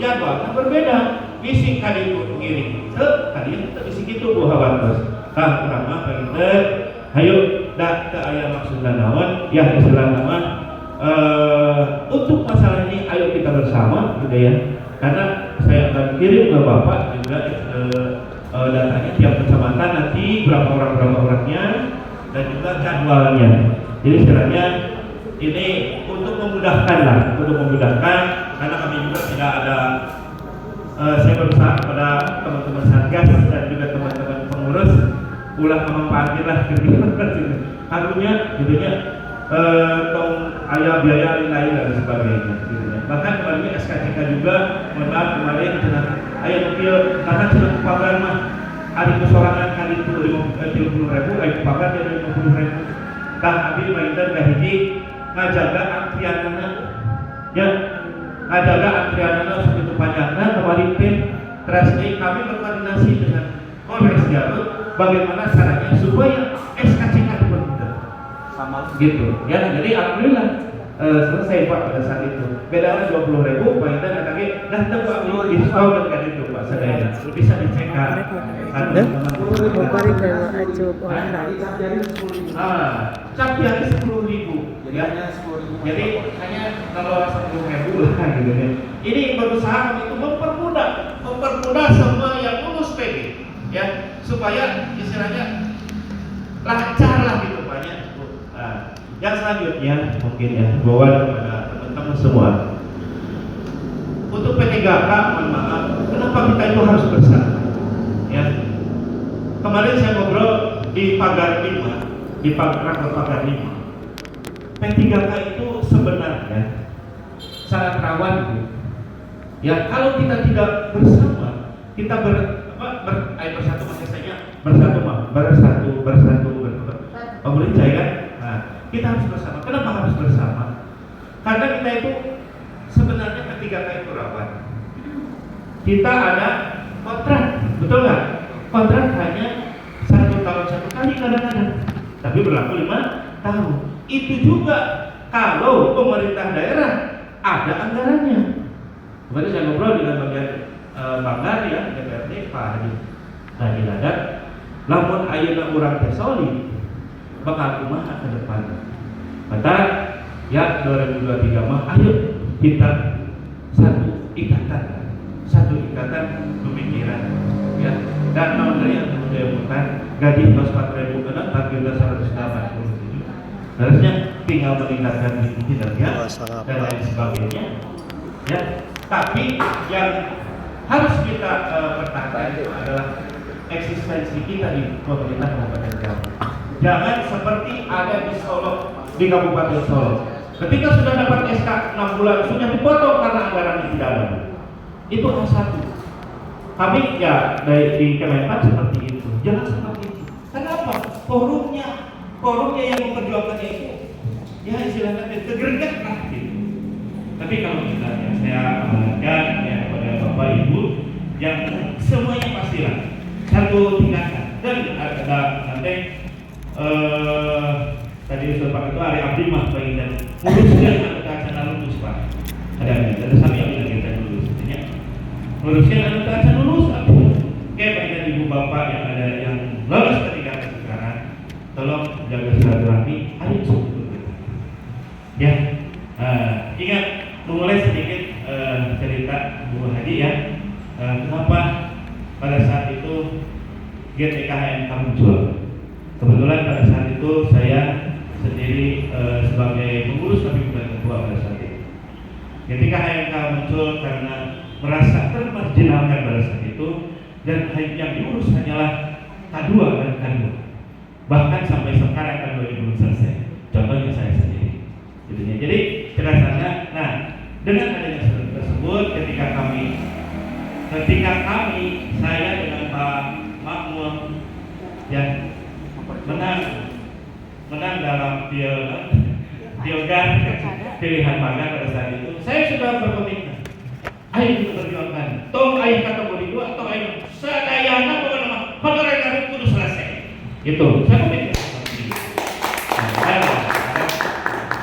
jadwalnya berbeda. Misi kali itu ngiring kali itu misi gitu Bu hawantos. Tah urang mah panginten hayo dak teu aya maksud naon ya istilah nama untuk masalah ini ayo kita bersama gitu ya, karena saya akan kirim ke Bapak juga datanya tiap kecamatan nanti berapa orangnya dan juga jadwalnya. Jadi istilahnya ini untuk memudahkan karena kami juga tidak ada saya berusaha kepada teman-teman Satgas dan juga teman-teman pengurus ulah memanfaatkan lah gitu. Harusnya gitunya tong ayah biaya lain dan sebagainya gitu. Bahkan kemarin SKCK juga mohon maaf kemarin ayah mobil karena sudah pagar mah hari kesorangan kali itu 30.000 ayah pagar jadi 50.000. Tah abdi mainten kahiji ngajaga antrianana ya, ngajaga antrianana segitu panjangnya kemarin teh terus kami berkoordinasi dengan Polres Garut bagaimana caranya supaya SKCK dipermudah sama gitu ya. Jadi alhamdulillah selesai Pak pada saat itu. Bedanya 20.000 Pak Intan katanya dah tahu diskon kan itu Pak saya bisa dicek kan. Cap jadi 10.000 ya. Jadi hanya kalau 10.000 lah gitu ya. Ini berusaha kami itu mempermudah semua yang lulus PG ya, supaya istilahnya lancar lah gitu banyak. Nah, yang selanjutnya mungkin ya bawa kepada teman-teman semua untuk P3K, mohon maaf kenapa kita itu harus bersama ya. Kemarin saya ngobrol di pagar 5 di pagar 5, P3K itu sebenarnya sangat rawan ya. Kalau kita tidak bersama, kita bersatu saya kan. Nah, kita harus bersama. Kenapa harus bersama? Karena kita itu sebenarnya P3K itu rawan. Kita ada kontrak, betul nggak? Kontrak hanya 1 tahun 1 kali kadang-kadang, tapi berlaku 5 tahun. Itu juga kalau pemerintah daerah ada anggarannya. Kemarin saya ngobrol dengan bagian Banggar ya, DPRD Pak Haji Ladat, lamun ayeuna urang teh solid bakal kumaha ke depan. Maka ya 2023 mah ayo kita satu ikatan pemikiran ya. Dan tahun dari yang budaya bukan gaji 4.000 kena target 187. Harusnya tinggal meningkatkan kinerja dan lain sebagainya ya. Tapi yang harus kita pertahankan itu adalah eksistensi kita di pemerintah Kabupaten Garut. Jangan seperti ada di Solo, di Kabupaten Solo. Ketika sudah dapat SK 6 bulan sudah dipotong karena anggaran tidak ada. Itu A1. Kami ya di Kemenpan seperti itu. Jangan seperti itu. Kenapa? Forumnya yang memperjuangkannya itu ya istilahnya tegerikat lah gitu. Tapi kalau kita ya saya amanatkan ya kepada Bapak Ibu yang semuanya pastilah satu tingkatan dan ada nanti tadi sudah Pak Ketua hari abdi mah bagian nguruskan anggota acara lulus Pak. Ada sami yang kita lulus, artinya nguruskan anggota acara lulus. Kayak bagian ibu bapak yang ada yang lolos ketika sekarang, tolong jaga silaturahmi. Ayo ya. Ingat memulai sedikit cerita Bu Hadi ya. Kenapa pada saat itu GTKHMK muncul? Kebetulan pada saat itu saya sendiri sebagai pengurus tapi bukan ketua pada saat itu. GTKHMK muncul karena merasa termarginalkan pada saat itu dan yang diurus hanyalah K2 dan K2. Bahkan sampai sekarang K2 ini belum selesai. Contohnya saya sendiri. Jadi sederhana. Nah, dengan adanya tersebut ketika kami saya dengan Pak Makmur ya menang dalam pilgar pilihan magang pada saat itu, saya sudah berkomitmen. Ayo kita perjuangkan. Tong ayo kategori 2 atau ayo sadayana pokoknya honorer kami kudu selesai. Itu saya komitmen.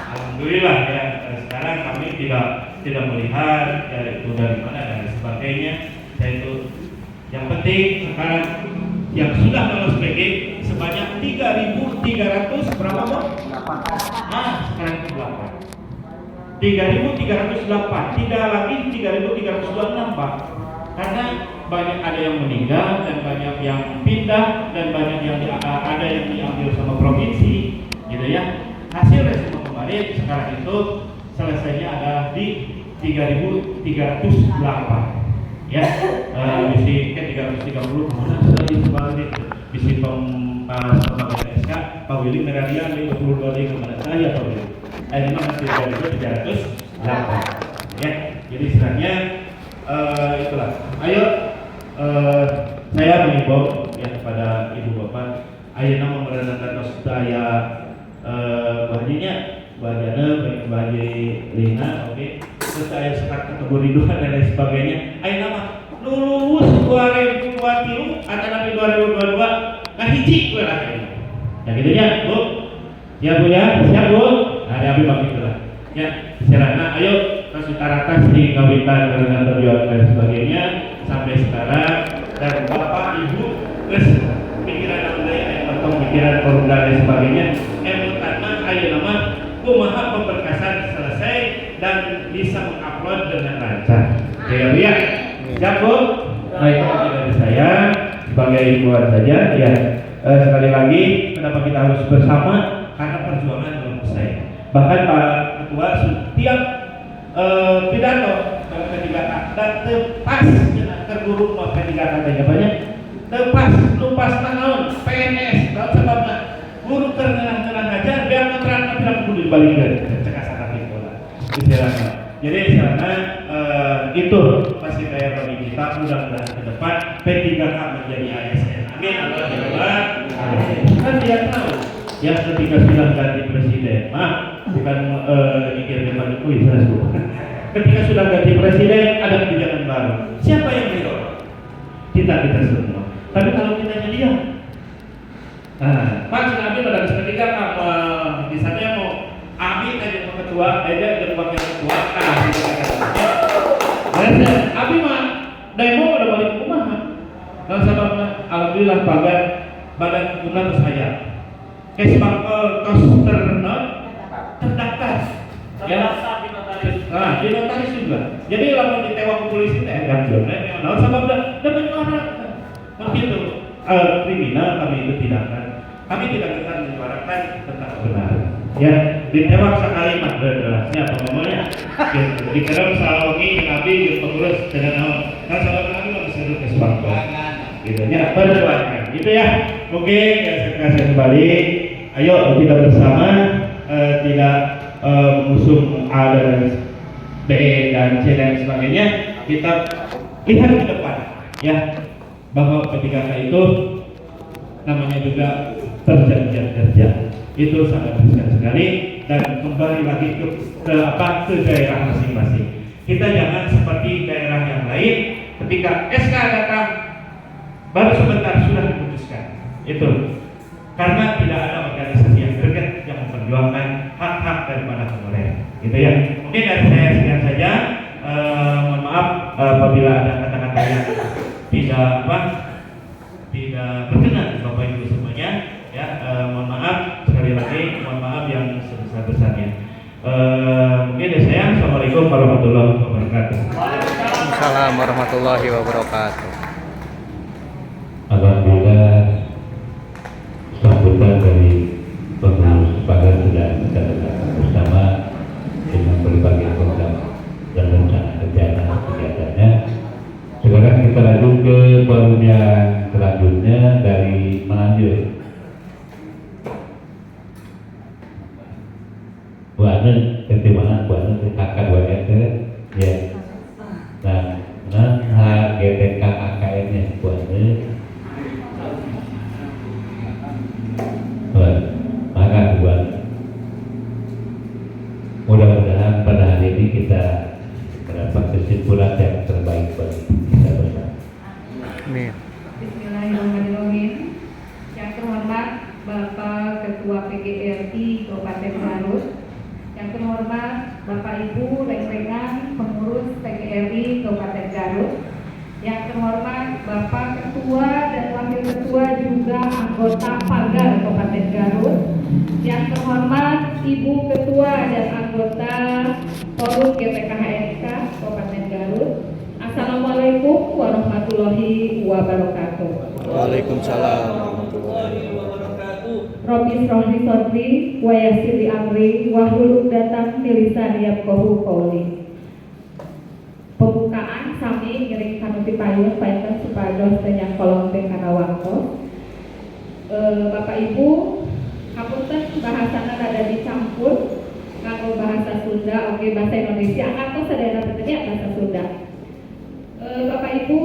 Alhamdulillah ya, sekarang kami tidak melihat dari itu dari mana dan sebagainya. Saya itu yang penting sekarang yang sudah lolos PG sebanyak 3.300 berapa Bang? 8. Nah, sekarang itu 8. 3.308, tidak lagi 3.326 Pak. Karena banyak ada yang meninggal dan banyak yang pindah dan banyak yang ada yang diambil sama provinsi, gitu ya. Hasil resume kemarin sekarang itu selesainya ada di 3.308. Ya, misi ke 330 mana sekali sebagai misi pembahasan SK Pak Willy Meradia 52 kemana saya Pak Willy. Ini masih 3.308. Ya, jadi sebenarnya itulah. Ayo saya mengimbau ya kepada ibu bapak, ayo nama memperkenalkan saya bahannya bajana bagi Lina, oke. Terus saya sekat kategori 2 dan lain sebagainya. Ayo nama lulus 2023 atau nanti 2022 nah hiji gue lah ini. Ya gitu ya Bu. Ya Bu ya, siap Bu. Nah ya bang gitu lah. Ya silakan. Nah, ayo kasih taratas di kawitan dengan perjuangan dan sebagainya sampai sekarang dan Bapak Ibu terus pikiran anda yang atau pikiran korban dan sebagainya. Pertama ayo nama kumaha pemberkasan selesai dan bisa mengupload dengan lancar. Ya Bu ya. Siap Bu. Nah itu dari saya sebagai himbauan saja ya. Sekali lagi kenapa kita harus bersama karena perjuangan belum selesai. Bahkan Pak Ketua setiap pidato ketika dan tepas tergurung mau ketika katanya banyak tepas lupas tahun PNS tahun sebabnya guru terkenal ngajar biar keterangan tidak perlu dibalikkan cekak sangat itu lah istilahnya. Jadi istilahnya itu pasti kayak bagi kita mudah-mudahan ke depan P3K menjadi ASN. Amin. Kan dia tahu ya ketika sudah ganti presiden, bukan mikir depan itu ketika sudah ganti presiden ada kebijakan baru. Siapa yang mendorong? Kita semua. Tapi kalau kita diam, Pak Abi pada ketika di sana mau Abi tadi ketua, jadi wakil ketua, Abi mah demo udah balik ke rumah. Kalau sama alhamdulillah pagar badan guna saya. Bangkol toster terdaftar. Ya, di notaris juga. Jadi lalu ditewak ke polisi teh yang benar. Nah, sebab dapat orang begitu kriminal kami itu tidak akan. Kami tidak akan menyuarakan tentang kebenaran. Ya, ditewak sekali mah jelasnya apa ngomongnya. Dikerem salongi yang abi yang pengurus dengan nama. Nah, sebab kami nggak bisa duduk ke Bangkol. Gitu ya, perjuangan. Gitu ya. Oke, saya kembali. Ayo kita bersama tidak mengusung A dan B dan C dan sebagainya. Kita lihat ke depan ya bahwa ketika itu namanya juga perjanjian kerja itu sangat besar sekali dan kembali lagi ke daerah masing-masing. Kita jangan seperti daerah yang lain ketika SK datang baru sebentar sudah diputuskan itu. Karena tidak ada organisasi yang bergerak yang apabila ada kata-kata yang tidak berkenan Bapak Ibu semuanya, ya mohon maaf sekali lagi, mohon maaf yang sebesar-besarnya. Mungkin dari saya, Assalamualaikum warahmatullahi wabarakatuh. Waalaikumsalam warahmatullahi wabarakatuh. Alhamdulillah, sambutan dari pengurus pagar sudah kita dengarkan bersama dengan berbagai program dan rencana kegiatannya. Sekarang kita lanjut ke forum yang selanjutnya dari Mananjur. Buana, ketimbang buana KK2RT, ya. Nah, GTK AKN-nya buana. Maka buat mudah-mudahan pada hari ini kita mendapat kesimpulan yang terbaik bagi kita bersama. Amin. Bismillahirrahmanirrahim. Yang terhormat Bapak Ketua PGRI Kabupaten Garut, yang terhormat Bapak Ibu Reng-Rengan Pengurus PGRI Kabupaten Garut, yang terhormat Bapak Ketua dan Wakil Ketua juga anggota Pagar Kabupaten Garut, yang terhormat Ibu Ketua dan anggota Forum GPKHNK Kabupaten Garut. Assalamualaikum warahmatullahi wabarakatuh. Waalaikumsalam warahmatullahi wabarakatuh. Robi Rohli Sodri, wa yassir li amri, wahlul 'uqdatam min lisani yafqahu qawli. Pembukaan sami ngiring kanuti payung painten supados tenyang kolom teh kana wangtos. Bapak Ibu, hapunten bahasana rada dicampur kanggo bahasa Sunda oge bahasa Indonesia atau sadayana tetenya bahasa Sunda. Bapak Ibu,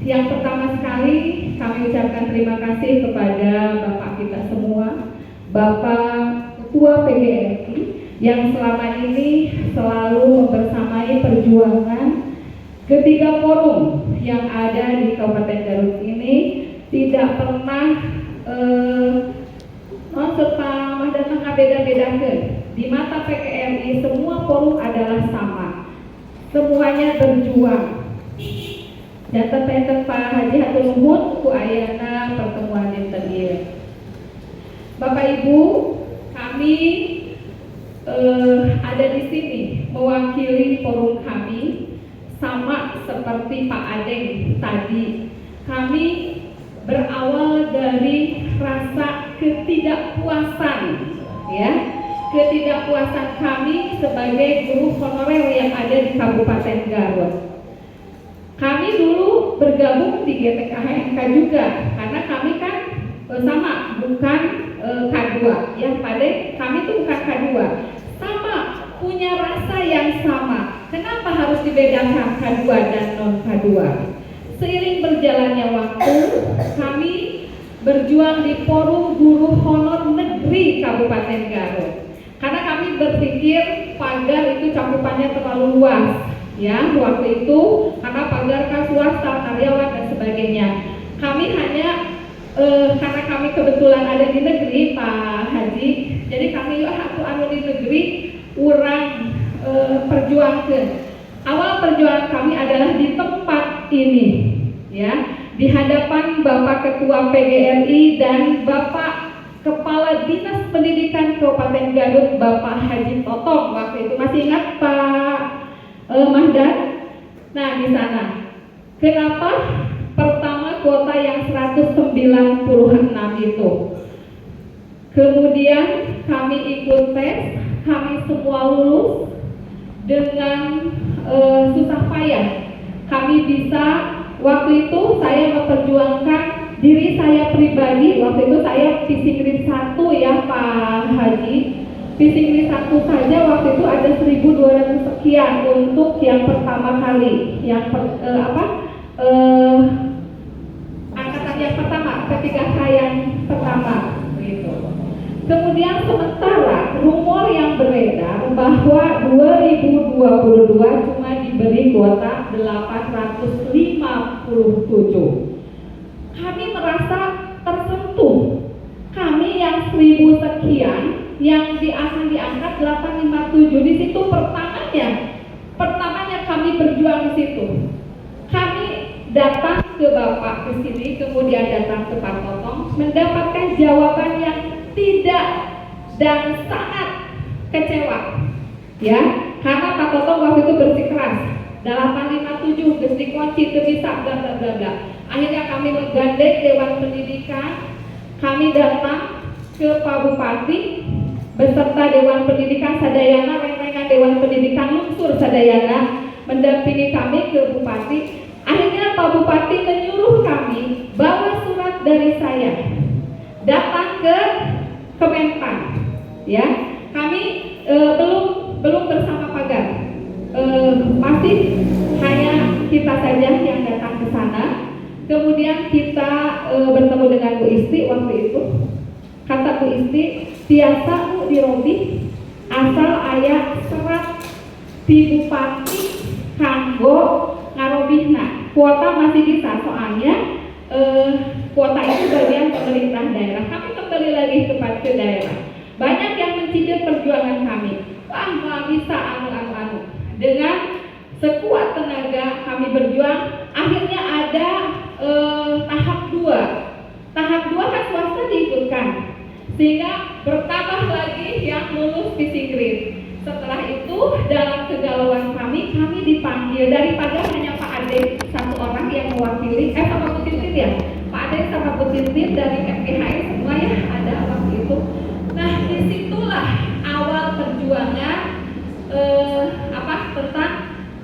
yang pertama sekali kami ucapkan terima kasih kepada Bapak kita semua, Bapak Ketua PGRI yang selama ini selalu membersamai perjuangan ketiga forum yang ada di Kabupaten Garut ini, tidak pernah non-serta dan beda-bedakan. Di mata PGRI semua forum adalah sama, semuanya berjuang. Dan tepeten Pak Haji Hatur Nuhun ku ayana pertemuan dinten ieu. Bapak Ibu, kami ada di sini mewakili forum kami, sama seperti Pak Adeng tadi. Kami berawal dari rasa ketidakpuasan, ya, ketidakpuasan kami sebagai guru honorer yang ada di Kabupaten Garut. Kami dulu bergabung di GPKHNK juga, karena kami kan sama, bukan K2, ya Pak kami itu bukan K2, sama, punya rasa yang sama. Kenapa harus dibedakan K2 dan non K2? Seiring berjalannya waktu, kami berjuang di Forum Guru Honor Negeri Kabupaten Garut, karena kami berpikir pagar itu cakupannya terlalu luas. Ya, waktu itu karena pagar kan swasta, karyawan dan sebagainya. Kami hanya karena kami kebetulan ada di negeri Pak Haji, jadi kami satu anu di negeri urang perjuangkan. Awal perjuangan kami adalah di tempat ini, ya, di hadapan Bapak Ketua PGRI dan Bapak Kepala Dinas Pendidikan Kabupaten Garut, Bapak Haji Totong. Waktu itu masih ingat Pak Mahdan? Nah, di sana. Kenapa? Pertama kuota yang 196 itu. Kemudian kami ikut tes, kami semua lulus dengan susah payah. Kami bisa, waktu itu saya memperjuangkan diri saya pribadi. Waktu itu saya fisik 1 ya Pak Haji. Fisik 1 saja waktu itu ada 1.200 sekian untuk yang pertama kali, yang angkatan yang pertama, ketika saya yang pertama, begitu. Kemudian sementara rumor yang beredar bahwa 2022 cuma diberi kuota 857. Kami merasa tersentuh. Kami yang 1.000 sekian yang akan diangkat 857 di situ pertamanya kami berjuang di situ. datang ke Bapak ke sini, kemudian datang ke Pak Totong, mendapatkan jawaban yang tidak dan sangat kecewa, ya, karena Pak Totong waktu itu bersikeras 857 geus dikunci teu bisa bla bla bla bla. Akhirnya kami menggandeng Dewan Pendidikan, kami datang ke Pak Bupati beserta Dewan Pendidikan sadayana, rengrengan Dewan Pendidikan lungsur sadayana mendampingi kami ke Bupati. Akhirnya Pak Bupati menyuruh kami bawa surat dari saya datang ke Kemenpan, ya. Kami belum bersama pagar, masih hanya kita saja yang datang ke sana. Kemudian kita bertemu dengan Bu Isti waktu itu. Kata Bu Isti, biasa Bu dirobi asal aya serat di Bupati kanggo ngarobihna. Kuota masih bisa, soalnya kuota itu bagian pemerintah daerah. Kami kembali lagi ke daerah. Banyak yang mencibir perjuangan kami. Wah, nggak bisa anu. Dengan sekuat tenaga kami berjuang. Akhirnya ada tahap 2. Tahap 2 kan swasta diikutkan, sehingga bertambah lagi yang lulus phishing grade. Setelah itu dalam kegalauan kami dipanggil daripada hanya Pak Ade satu orang yang mewakili, sama Bu Titin ya, Pak Ade sama Bu Titin dari FPHI semua ya ada waktu itu. Nah, disitulah awal perjuangan tentang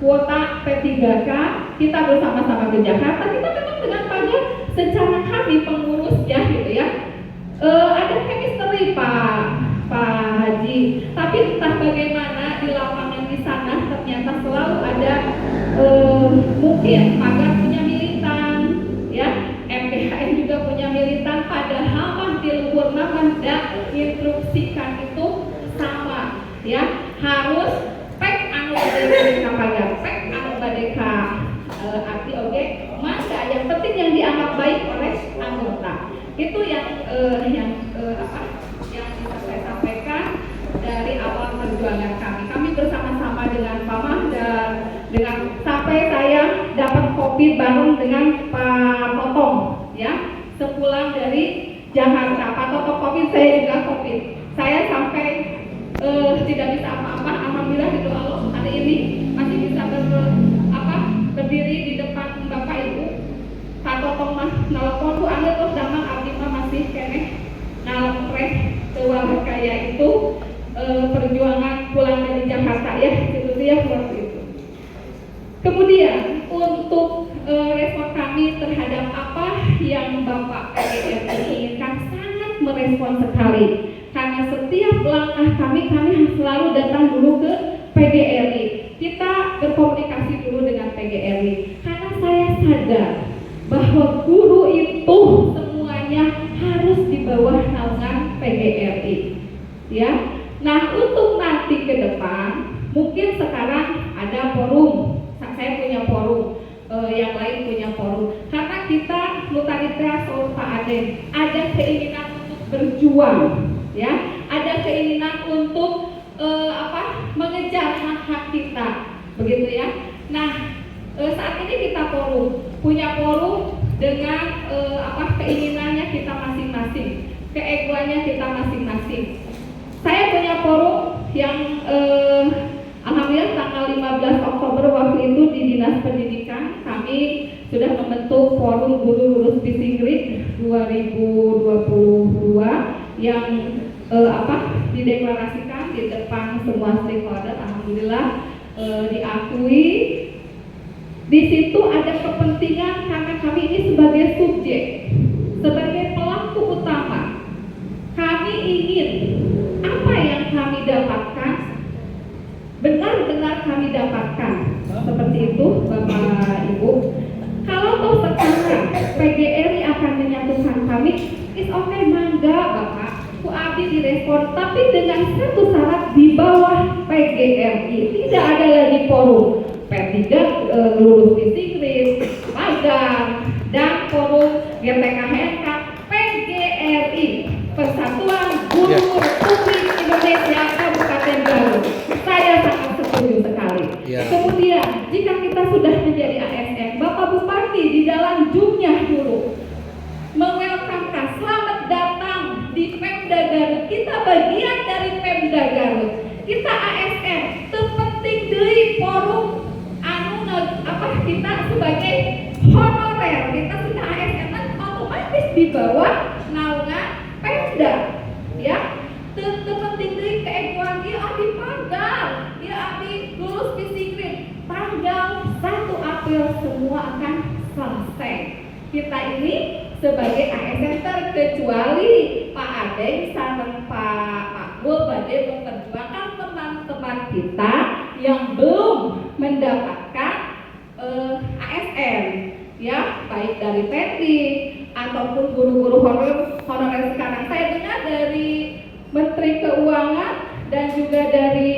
kuota P3K. Kita bersama-sama ke Jakarta. Kita memang dengan pagar secara kami pengurusnya gitu ya. Ada chemistry Pak Haji, tapi entah bagaimana di lapangan di sana ternyata selalu ada mungkin pagar punya militan, ya, MPHN juga punya militan, padahal mah di luhur nama dan instruksikan itu sama, ya, harus pek anu badeka pagar, pek anu badeka arti oke, maka yang penting yang dianggap baik oleh anggota. Itu yang bisa saya sampaikan dari awal perjuangan kami. Kami bersama-sama dengan Pak Mahda, dengan sampai saya dapat kopi bareng dengan Pak Totong, ya, sepulang dari Jakarta. Pak Totong kopi, saya juga kopi. Saya sampai tidak bisa apa-apa. Alhamdulillah gitu Allah hari ini masih bisa berdiri di depan Bapak Ibu. Pak Totong mah nelpon Bu Angel terus damang abdi mah masih keneh nalpreh keluarga kaya itu perjuangan pulang dari Jakarta ya gitu ya waktu itu. Kemudian untuk respon kami terhadap apa yang Bapak PGRI inginkan sangat merespon sekali, karena setiap langkah kami selalu datang dulu ke PGRI. Kita berkomunikasi dulu dengan PGRI karena saya sadar bahwa guru itu semuanya harus di bawah naungan PGRI, ya. Nah, untuk nanti ke depan mungkin sekarang ada forum, saya punya forum, yang lain punya forum, karena kita Lutaritra Soul Pak Ade ada keinginan untuk berjuang, ya, ada keinginan untuk mengejar hak-hak kita, begitu ya. Nah, saat ini kita punya forum dengan keinginannya kita masing-masing, keegoannya kita masing-masing. Saya punya forum yang alhamdulillah tanggal 15 Oktober waktu itu di Dinas Pendidikan kami sudah membentuk forum guru lulus phishing grade 2022 yang dideklarasikan di depan semua stakeholder. Alhamdulillah diakui. Di situ ada kepentingan karena kami ini sebagai subjek, sebagai pelaku utama. Kami ingin apa yang kami dapatkan benar-benar kami dapatkan. Seperti itu Bapak Ibu. Kalau toh sekarang PGRI akan menyatukan kami, is okay, mangga Bapak. Ku abdi direspon, tapi dengan satu syarat di bawah PGRI. Tidak ada lagi forum P3 lulus phishing grade, pagar, dan forum GPKHNK. PGRI, Persatuan Guru Republik Indonesia Kabupaten Garut. Saya sangat setuju sekali. Kemudian jika kita sudah menjadi ASN, Bapak Bupati di dalam di bawah naungan Pemda, ya. Penting deui keegoan ieu abdi pagal, ieu abdi lulus pisikrit. Tanggal 1 April semua akan selesai. Kita ini sebagai ASN terkecuali Pak Adeng sareng Pak Makmul bade memperjuangkan teman-teman kita yang belum mendapatkan ASN, ya, baik dari Pendik ataupun guru-guru honorer sekarang. Saya dengar dari Menteri Keuangan dan juga dari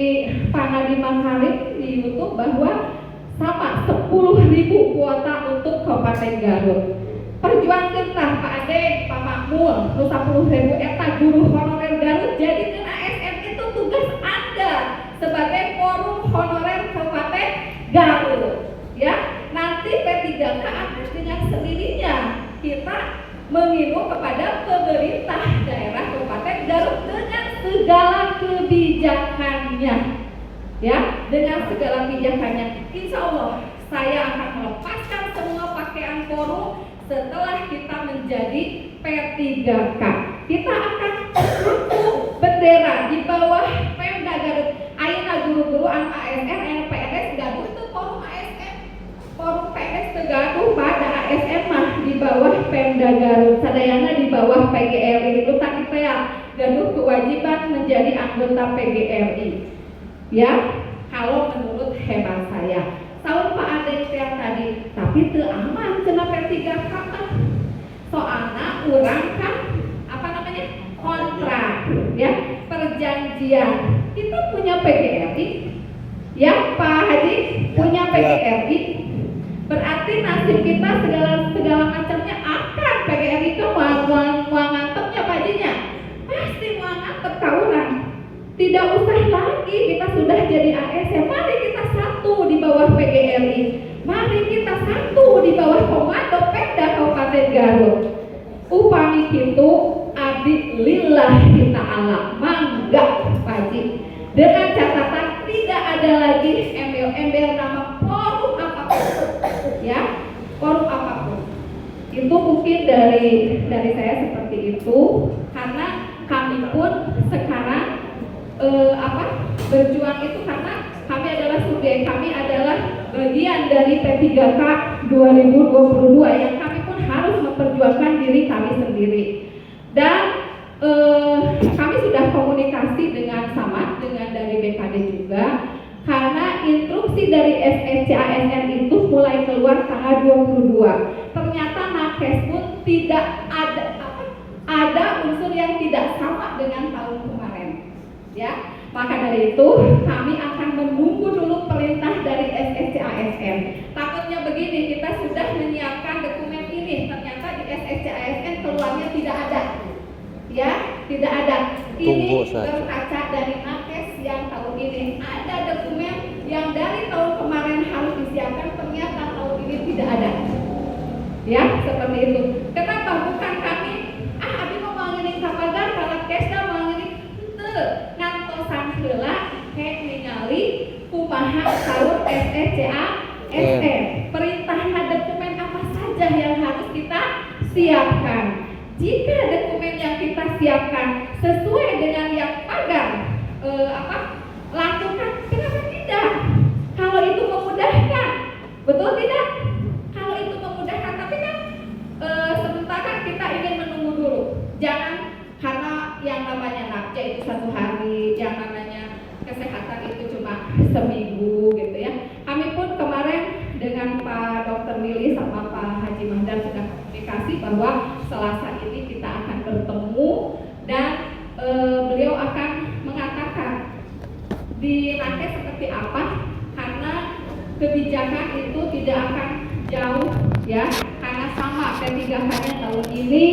Pak Nadiem Makarim di YouTube bahwa sama 10.000 kuota untuk Kabupaten Garut. Perjuangkanlah Pak Ade, Pak Makmul, 10.000 eta guru honorer Garut jadi ASN. Itu tugas Anda sebagai forum honorer Kabupaten Garut. Ya, nanti P3K akan dengan sendirinya kita mengimbau kepada pemerintah daerah Kabupaten Garut dengan segala kebijakannya, ya, dengan segala kebijakannya. Insya Allah saya akan melepaskan semua pakaian forum setelah kita menjadi P3K. Kita akan angkut bendera di bawah Pemda Garut. Ayeuna guru-guru anu ASN anu PNS Garut itu forum ASN. Forum PNS tergaduh pada ASN mah di bawah Pemda Garut, sadayana di bawah PGRI. Itu tadi saya gaduh kewajiban menjadi anggota PGRI. Ya, kalau menurut hemat saya. Saur Pak Ade tadi, tapi teu aman cenah P3K mah. Soalna urang kan apa namanya? Kontrak, ya, perjanjian. Kita punya PGRI. Ya, Pak Haji punya PGRI. Berarti nasib kita segala macamnya akan PGRI itu mau ngantepnya pajinya. Pasti mau ngantep kauran. Tidak usah lagi kita sudah jadi ASN. Mari kita satu di bawah PGRI. Mari kita satu di bawah komando Pemda Kabupaten Garut. Upami kitu abdi lillahi ta'ala mangga Paji. Dengan catatan tidak ada lagi embel-embel nama forum apapun, ya, forum apapun. Itu mungkin dari saya seperti itu, karena kami pun sekarang berjuang itu karena kami adalah subjek, kami adalah bagian dari P3K 2022 yang kami pun harus memperjuangkan diri kami sendiri. Dan kami sudah komunikasi dengan dari BKD juga, karena instruksi dari SSCASN itu mulai keluar tanggal 22. Ternyata nakes pun tidak ada unsur yang tidak sama dengan tahun kemarin. Ya, maka dari itu kami akan menunggu dulu perintah dari SSCASN. Takutnya begini, kita sudah menyiapkan dokumen ini, ternyata di SSCASN keluarnya tidak ada. Ya, tidak ada. Ini berkaca dari nakes yang tahun ini. Ada dokumen yang dari tahun kemarin harus disiapkan, ternyata tahun ini tidak ada. Ya, seperti itu. Kenapa? Bukan kami, abi mau ngeuning kapagar kalau kesda mau ngeuning henteu. Ngantosan heula hek ningali kumaha saur SSCASN. Perintahna dokumen apa saja yang harus kita siapkan. Jika dokumen yang kita siapkan sesuai dengan yang pagar lakukan, kenapa tidak? Kalau itu memudahkan, betul tidak? Kalau itu memudahkan, tapi kan sementara kita ingin menunggu dulu. Jangan karena yang namanya nafja itu 1 hari, yang namanya kesehatan itu cuma seminggu gitu ya. Kami pun kemarin dengan Pak Dr. Willy sama Pak Haji Mahdar sudah komunikasi bahwa Selasa ini kita akan bertemu dan beliau akan mengatakan di nakes seperti apa, karena kebijakan itu tidak akan jauh ya, karena sama P3K-nya tahun ini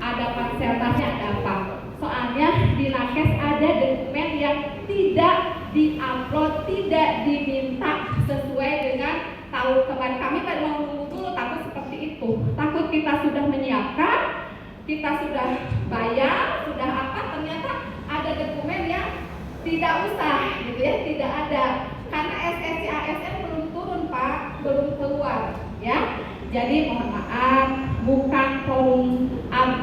ada fasilitasnya ada apa. Soalnya di nakes ada dokumen yang tidak diupload, tidak diminta sesuai dengan tahun kemarin. Kami kan mau nunggu dulu, takut seperti itu. Takut kita sudah menyiapkan, kita sudah bayar, sudah apa, ternyata ada dokumen yang tidak usah gitu ya, tidak ada. Karena SSCASN belum turun Pak, belum keluar ya. Jadi mohon maaf, bukan forum AB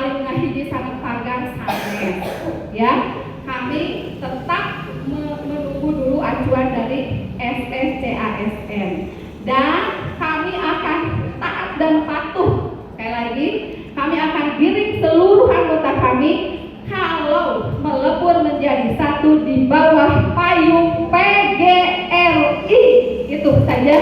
paling ngahiji sangat pagar sanes. Ya, kami tetap menunggu dulu acuan dari SSCASN dan kami akan taat dan patuh. Sekali lagi, kami akan giring seluruh anggota kami kalau melebur menjadi satu di bawah payung PGRI. Itu saja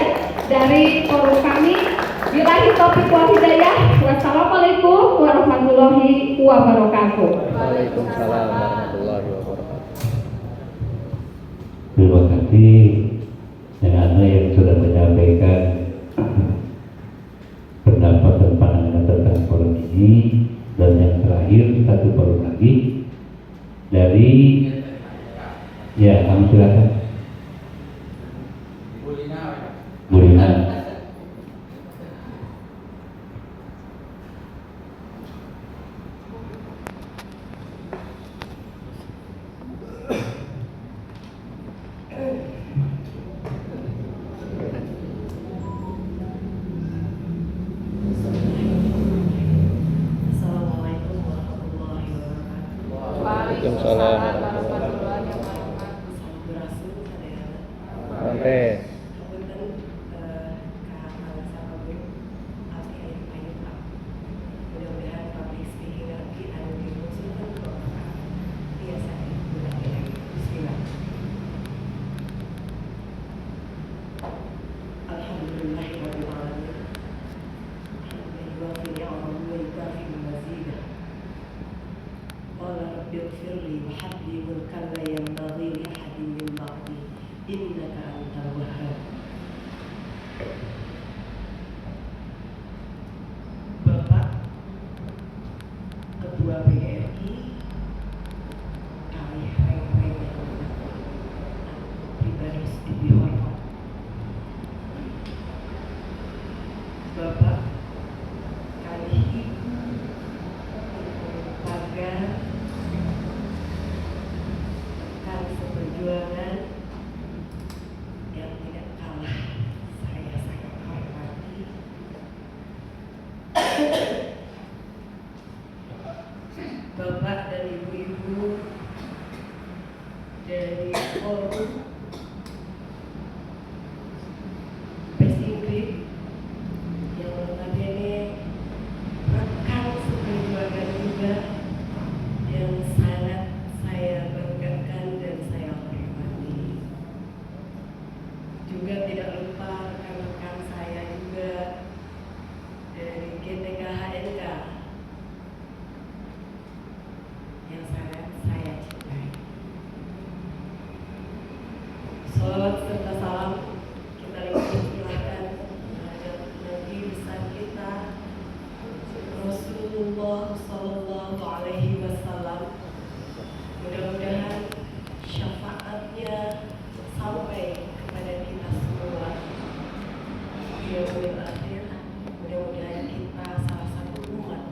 dari forum kami. Billahi taufiq wal hidayah. Wassalamualaikum warahmatullahi wabarakatuh. Waalaikumsalam warahmatullahi wabarakatuh. Terima kasih yang yang sudah menyampaikan pendapat dan pandangan tentang forum ini. Dan yang terakhir satu forum lagi dari ya, kamu silakan. Bu Lina. Assalamualaikum warahmatullahi wabarakatuh. Waalaikumsalam. Sampai. Bapak Ketua PGRI, kami reng-reng pribadi dihormat. Bapak kali ibu pagar kami seperjuangan yang tidak kalah saya sangat hormati. Bapak dan ibu-ibu dari forum Persingkrit yang notabene rekan seperjuangan juga yang sangat saya banggakan dan saya hormati. Juga tidak lupa rekan-rekan saya juga dari GTK HNK yang sangat saya cintai. Salawat serta salam kita limpahkan terhadap Nabi besar kita Rasulullah Sallallahu Alaihi Wasallam. Mudah-mudahan syafaatnya sampai kepada kita semua di yaumil akhir. Mudah-mudahan kita salah satu umat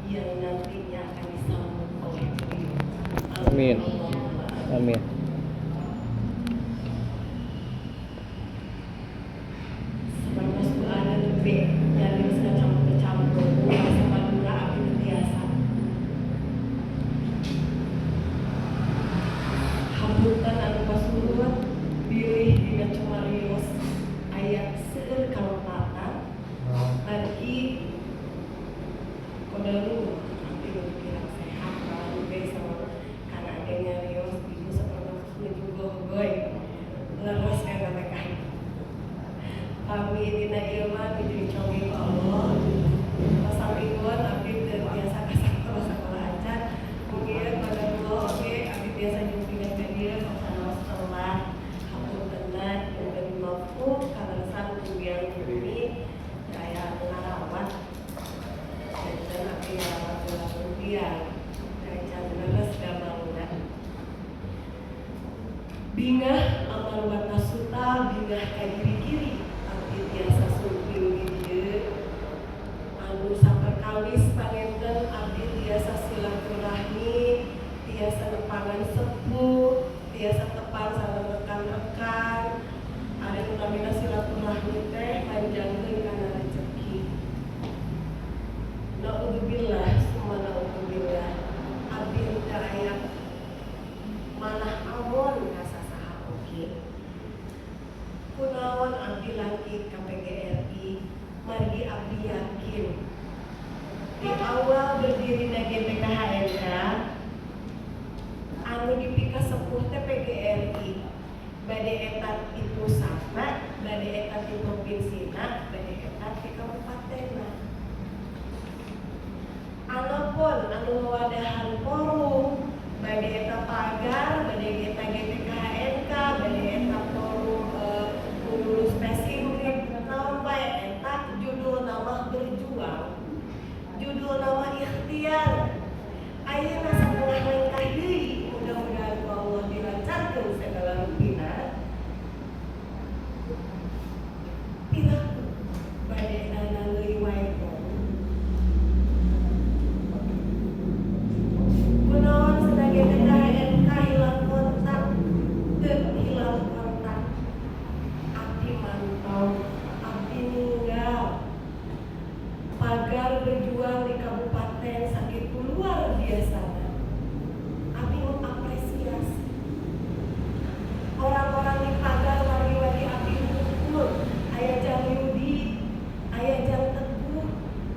yang nantinya akan disambut oleh beliau. Amin. Amin. Seperti ada lebih yang bisa campur-campur sama dura api biasa. Hambutan anu pasuruan pilih dina cumarios ayat seueur kalopatan lagi kodalu nanti kira sehat kalau guys sama karena adanya rios ibu seperti awal berdiri na GPKHNK anu dipika sepuh teh PGRI bade etat di pusatna, bade etat di provinsina, bade etat di kabupatenna. Anapun anu ngawadahan forum bade eta pagar, bade eta GPKHNK, bade eta forum lulus spesifik naon bae eta judul nama berjuang, judul nama ikhtiar. Ayeuna sakumaha langkah deui, mudah-mudahan Allah dilancarkeun segala rupina. Piraku bade dana leuwih wae. Kunaon sebagai PKHNK hilang kontak, hilang kontak. Abdi mantau, abdi ninggal. Pagar berjuang di kabupaten sakit luar biasa. Abdi mengapresiasi orang-orang di pagar wali-wali abdi unggul, aya Jang Yudi, aya Jang Teguh,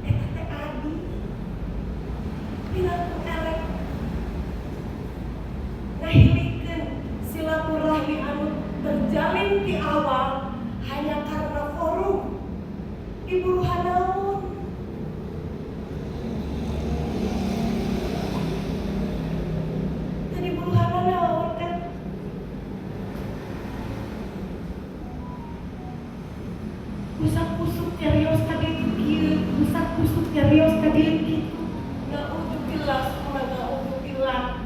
eta teh adi. Piraku elek ngahilikeun silaturahmi anu terjalin di awal hanya karena forum ibu hanaun. Tadi buru hanaun kan kusak-kusuk nyarios ka dieu kieu, kusak-kusuk nyarios ka dieu kitu. Naudzubillah, summa naudzubillah.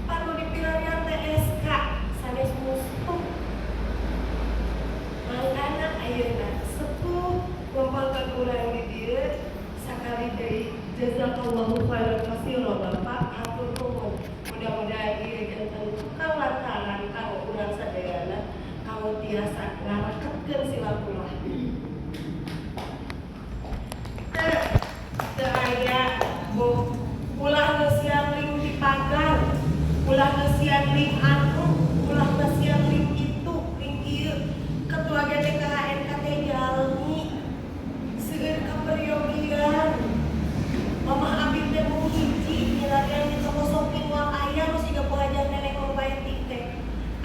Panu dipilarian TSK sanes musuh. Mangkana ayeuna sepuh ngumpulkeun urang di dieu sakali deui jazakallahu khairan katsiran Bapak, hatur nuhun. Mudah-mudahan ieu janten tukang lantaran kanggo urang sadayana kanggo tiasa ngarakeun silaturahmi. Teu aya ulah ngeusian ling di pagar, ulah ngeusian ling anu, ulah ngeusian ling itu, ling ieu. Ketua GPKHNK teh jalmi seueur kaperyogian. Mama abdi teh mau hiji milarian di toko shopping wal aya nu siga buajan nenek nu bae teh.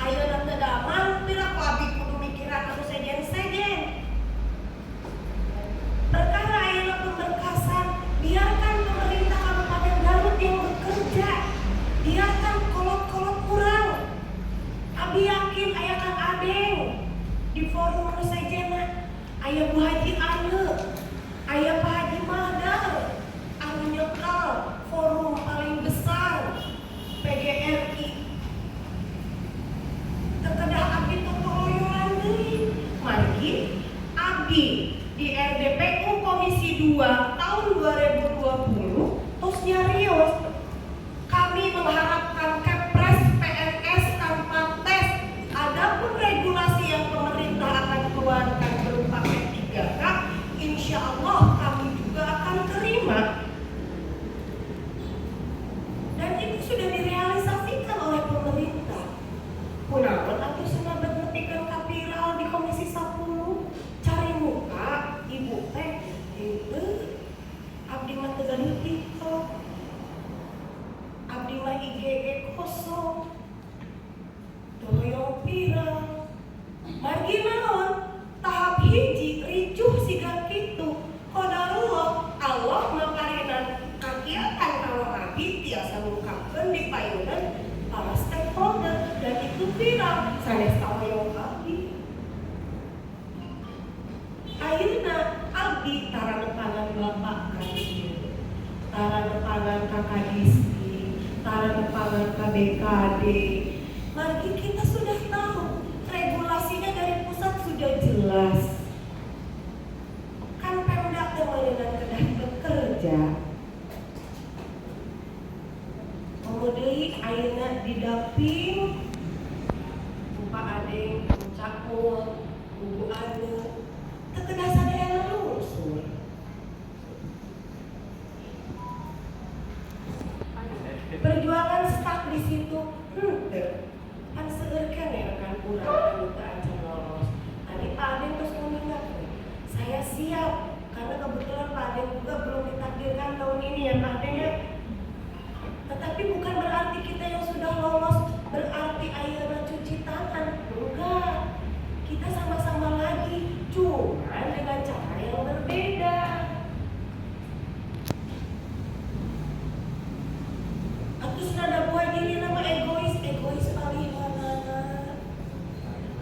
Ayeuna teu damang piraku abdi kudu mikiran anu sejen-sejen. Perkara ayeuna pemberkasan, biarkan pemerintah Kabupaten Garut yang bekerja. Biarkan kolot-kolot kurang. Abdi yakin aya Kang Adeng di forum anu sejenna. Aya Bu Haji Ane, aya Pak Haji Mahdal anu nyekal forum paling besar PGRI. Terkedah abdi tutuluyuran deui. Margi abdi di RDPU Komisi 2 tahun 2020 tos nyarios. Kami mengharapkan Kepres PNS tanpa tes. Adapun regulasi yang pemerintah akan keluarkan berupa P3K, insya Allah kami juga akan terima. Dan itu sudah direalisasikan oleh pemerintah. Kunaon atuh sunabat nepikeun ka viral di Komisi 10 cari muka ibu teh henteu. Abdi mah teu gaduh TikTok. Abdi mah IGG kosong. Teu hoyong viral. Margi naon? Tahap hiji ricuh siga kitu. Qadarullah Allah maparinan kakiatan kalau abdi tiasa ngungkapkeun di payunan para stakeholder dan itu viral sanes hoyong abdi. Ayeuna abdi tara nepangan Bapak Kadieu, tara nepangan Kakadiski, tara nepangan KBKD. Margi kita sudah tahu regulasinya dari pusat sudah jelas. Kan Pemda teh meunang kedah bekerja. Kemudian ayeuna di Dapil Pak Adeng, Cakul, Bu Ane, kekedah sadayana lungsur. Perjuangan stuck di situ, kan seueur keneh rekan urang anu teu acan lolos. Tadi Pak Adeng terus mengingatkan, saya siap karena kebetulan Pak Adeng juga belum ditakdir PPDH tahun ini ya Pak Den ya. Tetapi bukan berarti kita yang sudah lolos berarti ayeuna cuci tangan. Enggak. Kita sama-sama lagi, cuma dengan cara yang berbeda. Aku sudah buat diri nama egois paling mana.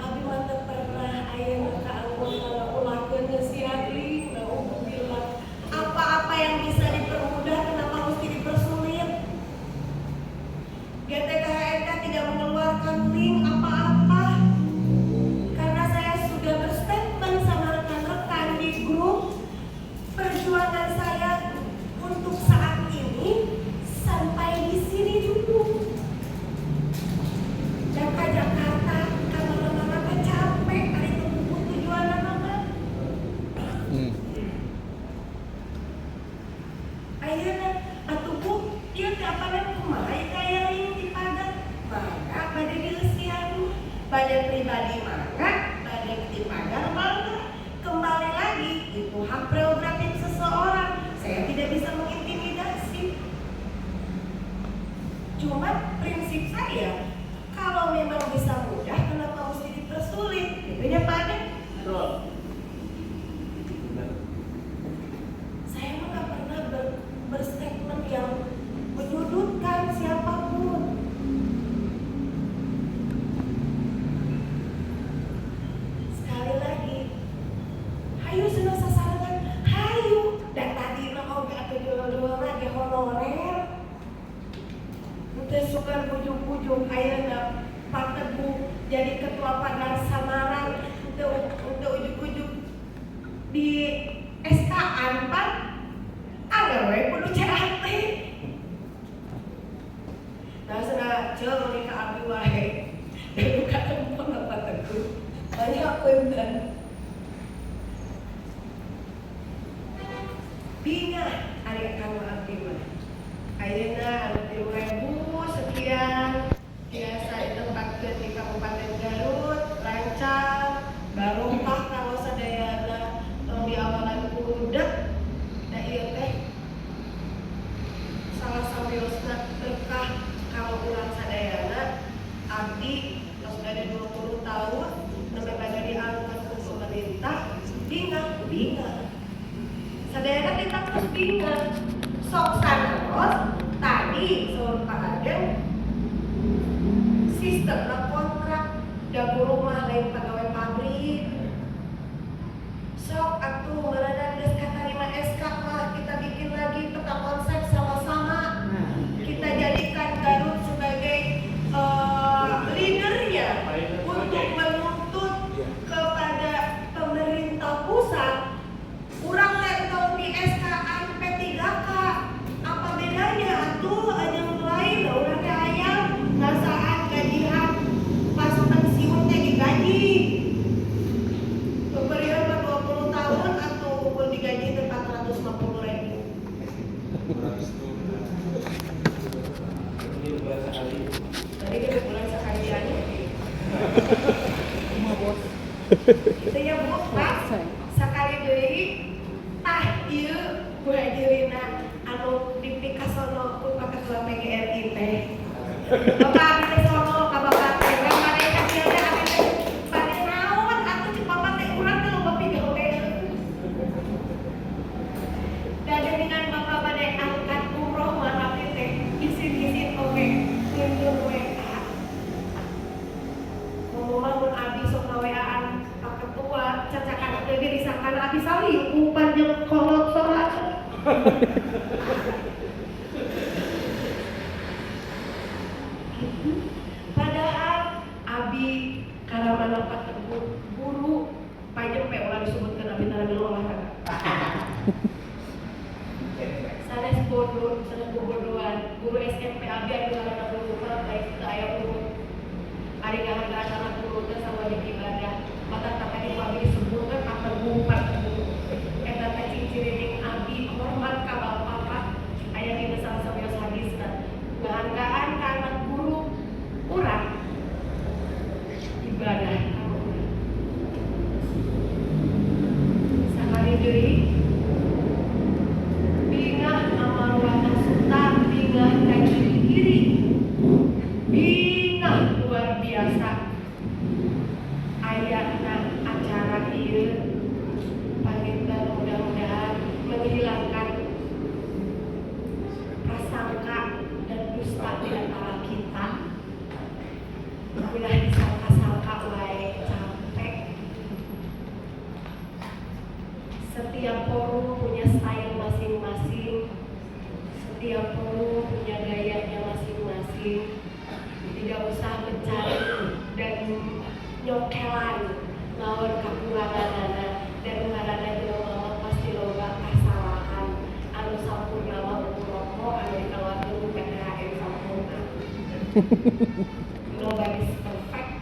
Abi mata pernah ayeuna ka anggota ulahkeun si Adli, bilang apa-apa yang bisa dipermudah kenapa mesti dipersulit? GTKHNK tidak mengeluarkan link apa-apa karena saya sudah berstatement sama rekan-rekan di grup perjuangan saya untuk saat ini sampai di sini dulu. Dan ke Jakarta kalau lama-lama capek hari itu tujuan apa? Ayeuna atuh Bu, ieu teh apana kumaha kaya ini dipadat. Mangga bade dieusian, bade pribadi mangga, bade dipadat mangga. Kembali lagi itu hak prerogatif seseorang. Saya tidak bisa mengintimidasi. Cuma prinsip saya, kalau memang bisa mudah, kenapa mesti dipersulit? Gitu ya Pak Den? Betul. Saya mah nggak pernah berstatement yang menyudutkan siapapun. Sekali lagi, hayu senang sasaran, hayu. Dan tadi mah oge atuh jual-jual lagi honorer. Teu suka ujung-ujung ayeuna Pak Teguh jadi ketua pagar samaran teu ujug-ujug di SK-an Pak agar we kudu CAT. Nah cenah ceul ni ka abi wae. Buka tempon Pak Teguh. Banyak beundan. Binga ari kanu abdi mah. Ayeuna 30.000 sekian biasa ditempatkeun di Kabupaten Garut, lancar, barokah kalau sadayana di awalan budak. Da ieu teh salah sawiosna berkah kalau urang sadayana abdi tos bade 20 tahun sampai bade diangkat ku pemerintah binga. Sadayana kita terus binga. Sok saneros tadi soal Pak Adem sistem kontrak dapur rumah lain pegawai pabrik. Sok atuh meureunna geus katarima SK mah kita bikin lagi peta konsep sama-sama. Kita jadikan Garut sebagai leadernya untuk menuntut kepada pemerintah pusat. Urang level di SK-an P3K apa bedanya atuh jeung lain urang teh aya ngasaan gajian pas pensiun teh digaji pemberian 20 tahun atau ukur digaji teh 450.000 tadi kita bulan sekali aja itu ya Bu Pak sekali deui tah ieu Bu Hadirina anu dipikasono ku Ketua PGRI teh. Bapak abdi sono ka Bapak teh urang bade ka dieu teh abdi teh bade naon atuh cek Bapak teh urang teh loba pigawe. Dan dengan Bapak bade angkat umroh mah abdi teh isin-isin oge ngeundur WA. Ngomong mun abdi sok WA-an Pak Ketua cacakan teh disangkan abdi salih umpan jeung kolot sorat. Padahal abi karamana Pak Teguh guru pajem pe ulah disebutkeun abi tara di olahraga. Sanes bodohan guru SMP abi anu ngaranna guru Umar baik teu aya guru. Ari gara-gara anak guru teh sama di ibadah. Mata tadi abi disebutkeun Pak Teguh eta teh ciri-ciri abi hormat ka bapak aya di salah sawios hadis banggaan ka anak guru urang ibadah sakali deui bingah Setiap forum punya style masing-masing, setiap forum punya gayanya masing-masing. Tidak usah mencari dan nyokelan lawan kakurangan dan ngaranna jelema pasti loba kasalahan anu sampurna mah rokok anu dikeluarkeun ku PTHM sampurna. Nobody is perfect.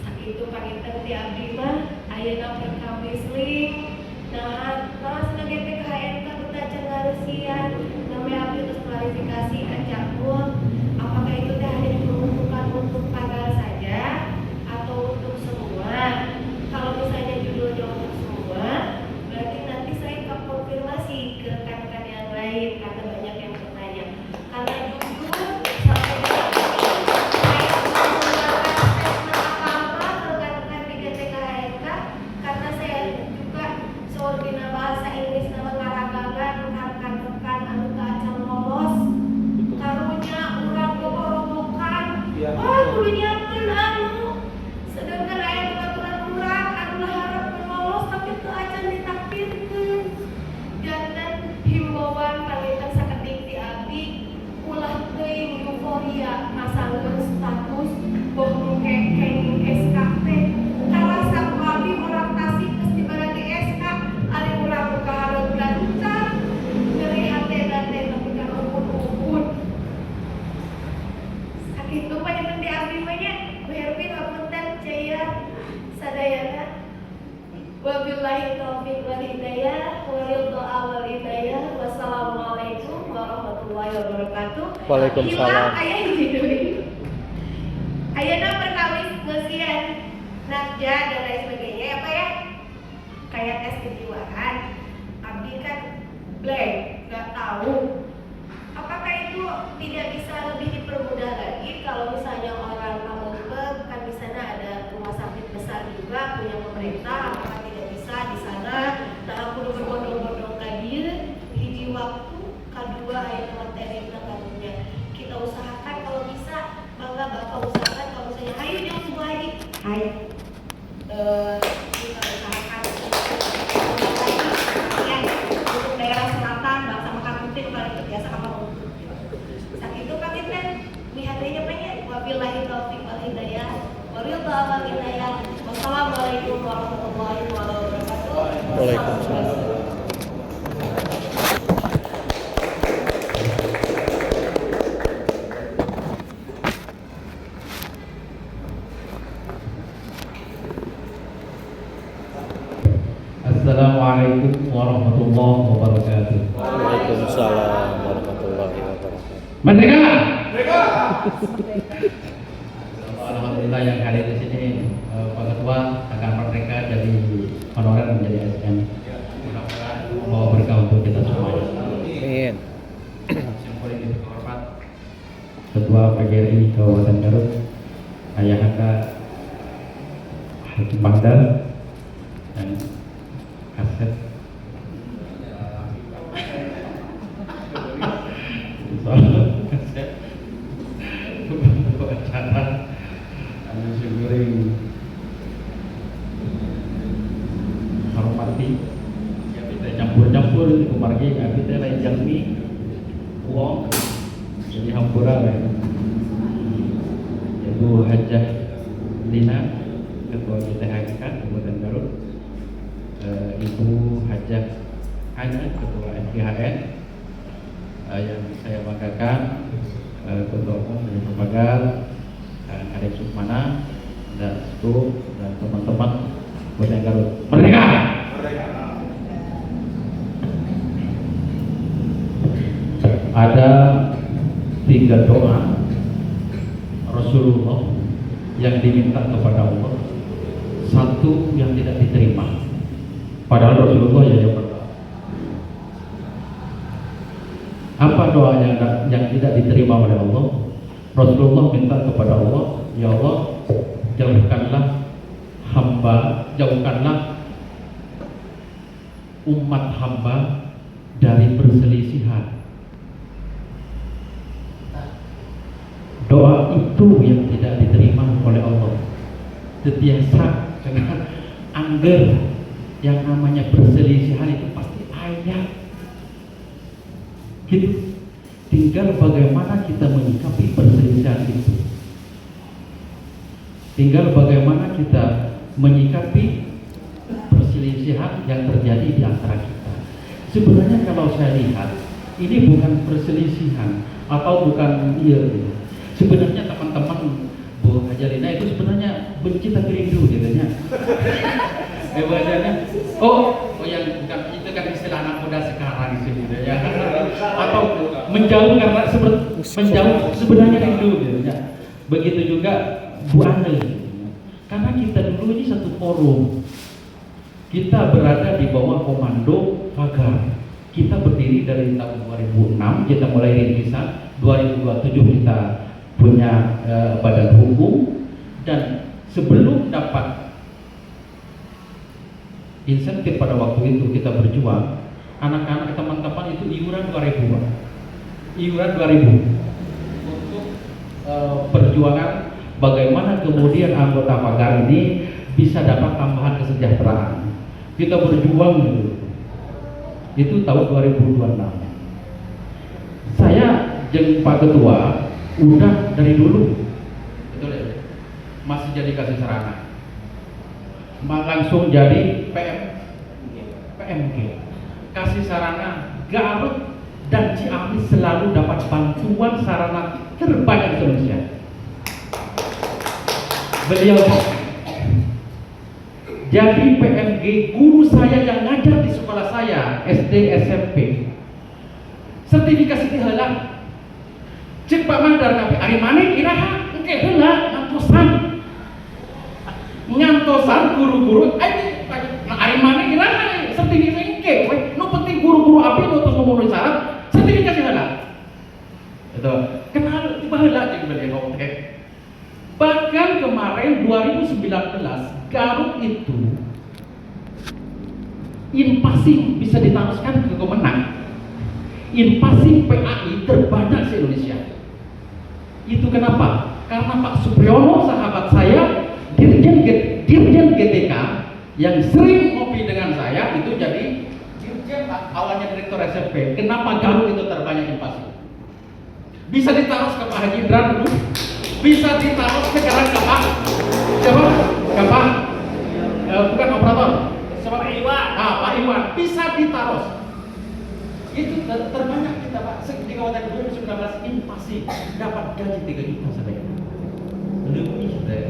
Sakitu panginten ti abdi mah ayeuna perkamisling nah cenah ge PKN ka buta cengareusian namanya abdi terus klarifikasi ajakun apakah itu teh hanya diperuntukkan untuk pagar saja atau untuk semua. Kalau misalnya judulnya untuk semua berarti nanti saya akan konfirmasi ke rekan-rekan yang lain karena banyak yang bertanya karena judul sampai apa-apa ke rekan-rekan di GTKHNK karena saya juga seordina bahasa Inggris nama ngaragagan rekan-rekan anu kacang lolos karunya urang gogorogokan kudu nyiapkeun anu sedangkan aya peraturan urang anu harap lolos tapi teu acan ditakdirkeun dan himbauan panginten sakedik ti abdi ulah teuing euforia masangkeun status boh kenging SKP karasa ku abdi orang Tasik geus dibarahi SK ari urang kahareup lancar nyeri hatena teh tapi kan umpun-umpun sakitu panjenengan di abdi mah nya Herbi ngapunten jaya sadayana wabillahi taufiq wal hidayah walil wal hidayah wassalamualaikum warahmatullahi wabarakatuh. Waalaikumsalam. Hilang aya hiji deui ayeuna perkawis ngeusian nakja dan lain sebagainya apa ya kayak tes kejiwaan abdi kan blank nggak tahu apakah itu tidak bisa lebih dipermudah lagi kalau misalnya orang Pamengpeuk kan di sana ada rumah sakit besar juga punya pemerintah apakah tidak bisa di sana nah kudu berbondong-bondong ka dieu hiji waktu kadua aya materi karunya kita usahakan kalau bisa bangga bapak usahakan kalau misalnya ayo jam 10 lagi ayo kita usahakan ya, untuk daerah selatan bangsa Makaputin paling biasa kapal sakitu panginten lihatnya banyak wabillahi taufiq wal hidayah walil wal hidayah wassalamualaikum warahmatullahi wabarakatuh. Waalaikumsalam. Assalamualaikum warahmatullahi wabarakatuh. Waalaikumsalam warahmatullahi wabarakatuh. Merdeka! Alhamdulillah yang hadir di sini Pak Ketua akan merdeka jadi honorer menjadi ASN. Mudah-mudahan membawa berkah untuk kita semuanya. Amin. Yang paling terhormat Ketua PGRI Kabupaten Garut, Ayahanda Hakim Bangdal dan Kasep. Acara anu syukuring hormati ya kita campur-campur kumargi abi teh lain jalmi uang jadi hampura lain Ibu Hajah Lina Ketua GTHNK Kabupaten Garut, Ibu Hajah Hana Ketua FGHN yang saya banggakan Ketua Umum dari Pagar Arif Sukmana dan Stu dan teman-teman Kabupaten Garut. Merdeka! Ada 3 doa Rasulullah yang diminta kepada Allah, satu yang tidak diterima. Padahal Rasulullah yang berdoa. Apa doa yang tidak diterima oleh Allah? Rasulullah minta kepada Allah, ya Allah, jauhkanlah umat hamba dari perselisihan. Doa itu yang tidak diterima oleh Allah. Setiasa dengan angger yang namanya perselisihan itu pasti ada. Gitu. Tinggal bagaimana kita menyikapi perselisihan itu. Tinggal bagaimana kita menyikapi perselisihan yang terjadi di antara kita. Sebenarnya kalau saya lihat, ini bukan perselisihan atau bukan sebenarnya teman-teman Bu Hajalina itu sebenarnya benci tapi rindu gitu ya. Bahasanya, oh yang bukan itu kan istilah anak muda sekarang gitu ya. Atau menjauh karena menjauh sebenarnya rindu gitu ya. Begitu juga Bu Ane, karena kita dulu ini satu forum, kita berada di bawah komando pagar. Kita berdiri dari tahun 2006, kita mulai rintisan, 2027 kita punya badan hukum, dan sebelum dapat insentif pada waktu itu kita berjuang, anak-anak teman-teman itu iuran 2.000, iuran 2.000 untuk perjuangan bagaimana kemudian anggota pagar ini bisa dapat tambahan kesejahteraan. Kita berjuang itu tahun 2026. Saya jeung Pak Ketua udah dari dulu, betul ya, masih jadi kasih sarana, langsung jadi PMG, kasih sarana. Garut dan Ciamis selalu dapat bantuan sarana terbanyak di Indonesia. Beliau jadi PMG, guru saya yang ngajar di sekolah saya SD SMP sertifikasi heula. Cek Pak Mandar tapi ari maneh iraha engke heula ngantosan guru-guru ari maneh iraha sertifikasi engke nu penting guru-guru abdi nu terus memenuhi syarat sertifikasi heula. Itu kenal tiba heula jeung beliau ngomong teh. Bahkan kemarin 2019 Garut itu invasi bisa diteruskan ke Kemenang, invasi PAI terbanyak di Indonesia. Itu kenapa? Karena Pak Supriyono sahabat saya, Dirjen GTK yang sering ngopi dengan saya itu jadi Dirjen, awalnya Direktur SMP. Kenapa Garut itu terbanyak invasi? Bisa ditaruh ke Pak Haji Indra dulu, bisa ditaruh sekarang ke Pak bukan operator, Pak Iwan. Pak Iwan bisa ditaruh. Itu terbanyak kita Pak di kawasan 2019 invasi dapat gaji 3 juta saja. Lebih dari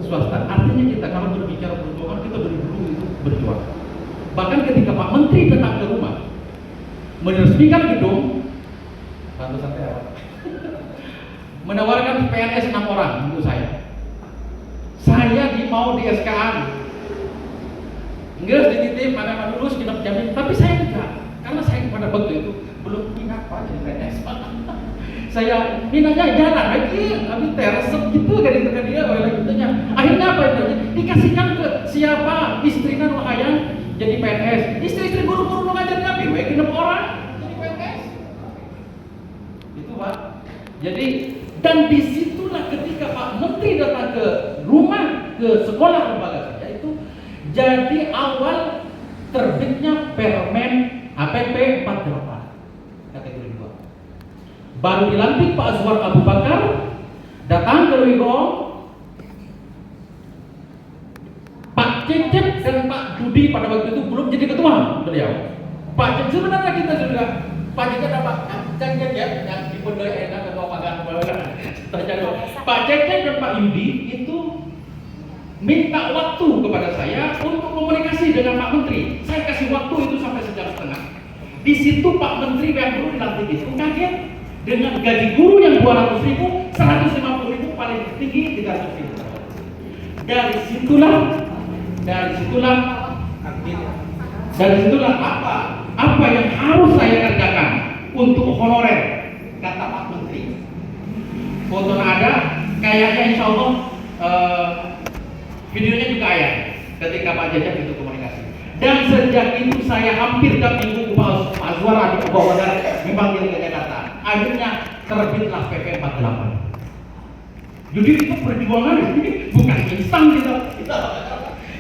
swasta. Artinya kita kalau berbicara perjuangan kita dulu itu berjuang. Bahkan ketika Pak Menteri datang ke rumah meresmikan gedung, bantu sampai apa? Menawarkan PNS 6 orang untuk saya. Saya mau di SK-an. Enggak dititip mana lulus kita jamin, tapi saya enggak. Karena saya pada waktu itu belum minat Pak jadi PNS. Saya minatnya jalan lagi, tapi resep gitu kan itu kan dia oleh gitunya. Akhirnya apa itu? Dikasihkan ke siapa? Istrinya nu hayang jadi PNS. Istri-istri guru-guru nu ngajar kami we 6 orang jadi PNS. Itu Pak. Jadi dan disitulah ketika Pak Menteri datang ke rumah, ke sekolah lembaga saya itu jadi awal terbitnya Permen APP 48 kategori 2. Baru dilantik Pak Azwar Abu Bakar datang ke Luigong, Pak Cecep dan Pak Dudi pada waktu itu belum jadi ketua beliau. Pak Cecep sebenarnya kita sudah Pak Cecep dan Pak Cecep yang dipendai enak ketua pagar Pak Cecep dan Pak Yudi itu minta waktu kepada saya untuk komunikasi dengan Pak Menteri. Saya kasih waktu itu sampai sejam setengah. Di situ Pak Menteri yang baru dilantik itu kaget dengan gaji guru yang 200.000, 150.000 paling tinggi 300.000. Dari situlah apa yang harus saya kerjakan untuk honorer, kata Pak Menteri. Foto ada, kayaknya insya Allah videonya juga ada ketika Pak Jajak itu komunikasi. Dan sejak itu saya hampir tiap minggu Pak Azwar Abu Bakar memanggil ke Jakarta. Akhirnya terbitlah PP 48. Jadi itu perjuangan bukan instan kita.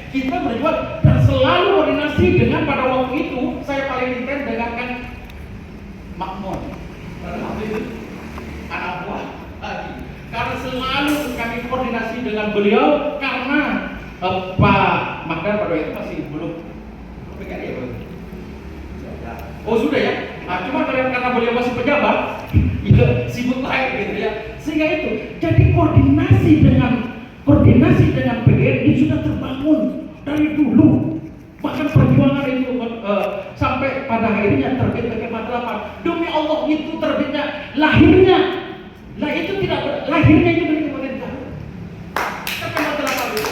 kita berjuang dan selalu koordinasi dengan pada waktu itu saya paling intens dengan kan Makmun, anak buah tadi. Karena selalu kami koordinasi dengan beliau karena Pak Magdar pada itu masih belum pegang ya belum. Oh sudah ya. Nah, cuma karena beliau masih pejabat, ya sibuk lain gitu ya. Sehingga itu jadi koordinasi dengan PGRI sudah terbangun dari dulu. Bahkan perjuangan itu sampai pada akhirnya terbit PP 48. Demi Allah itu terbitnya lahirnya. Lah itu tidak lahirnya itu dari pemerintah. PP 48 itu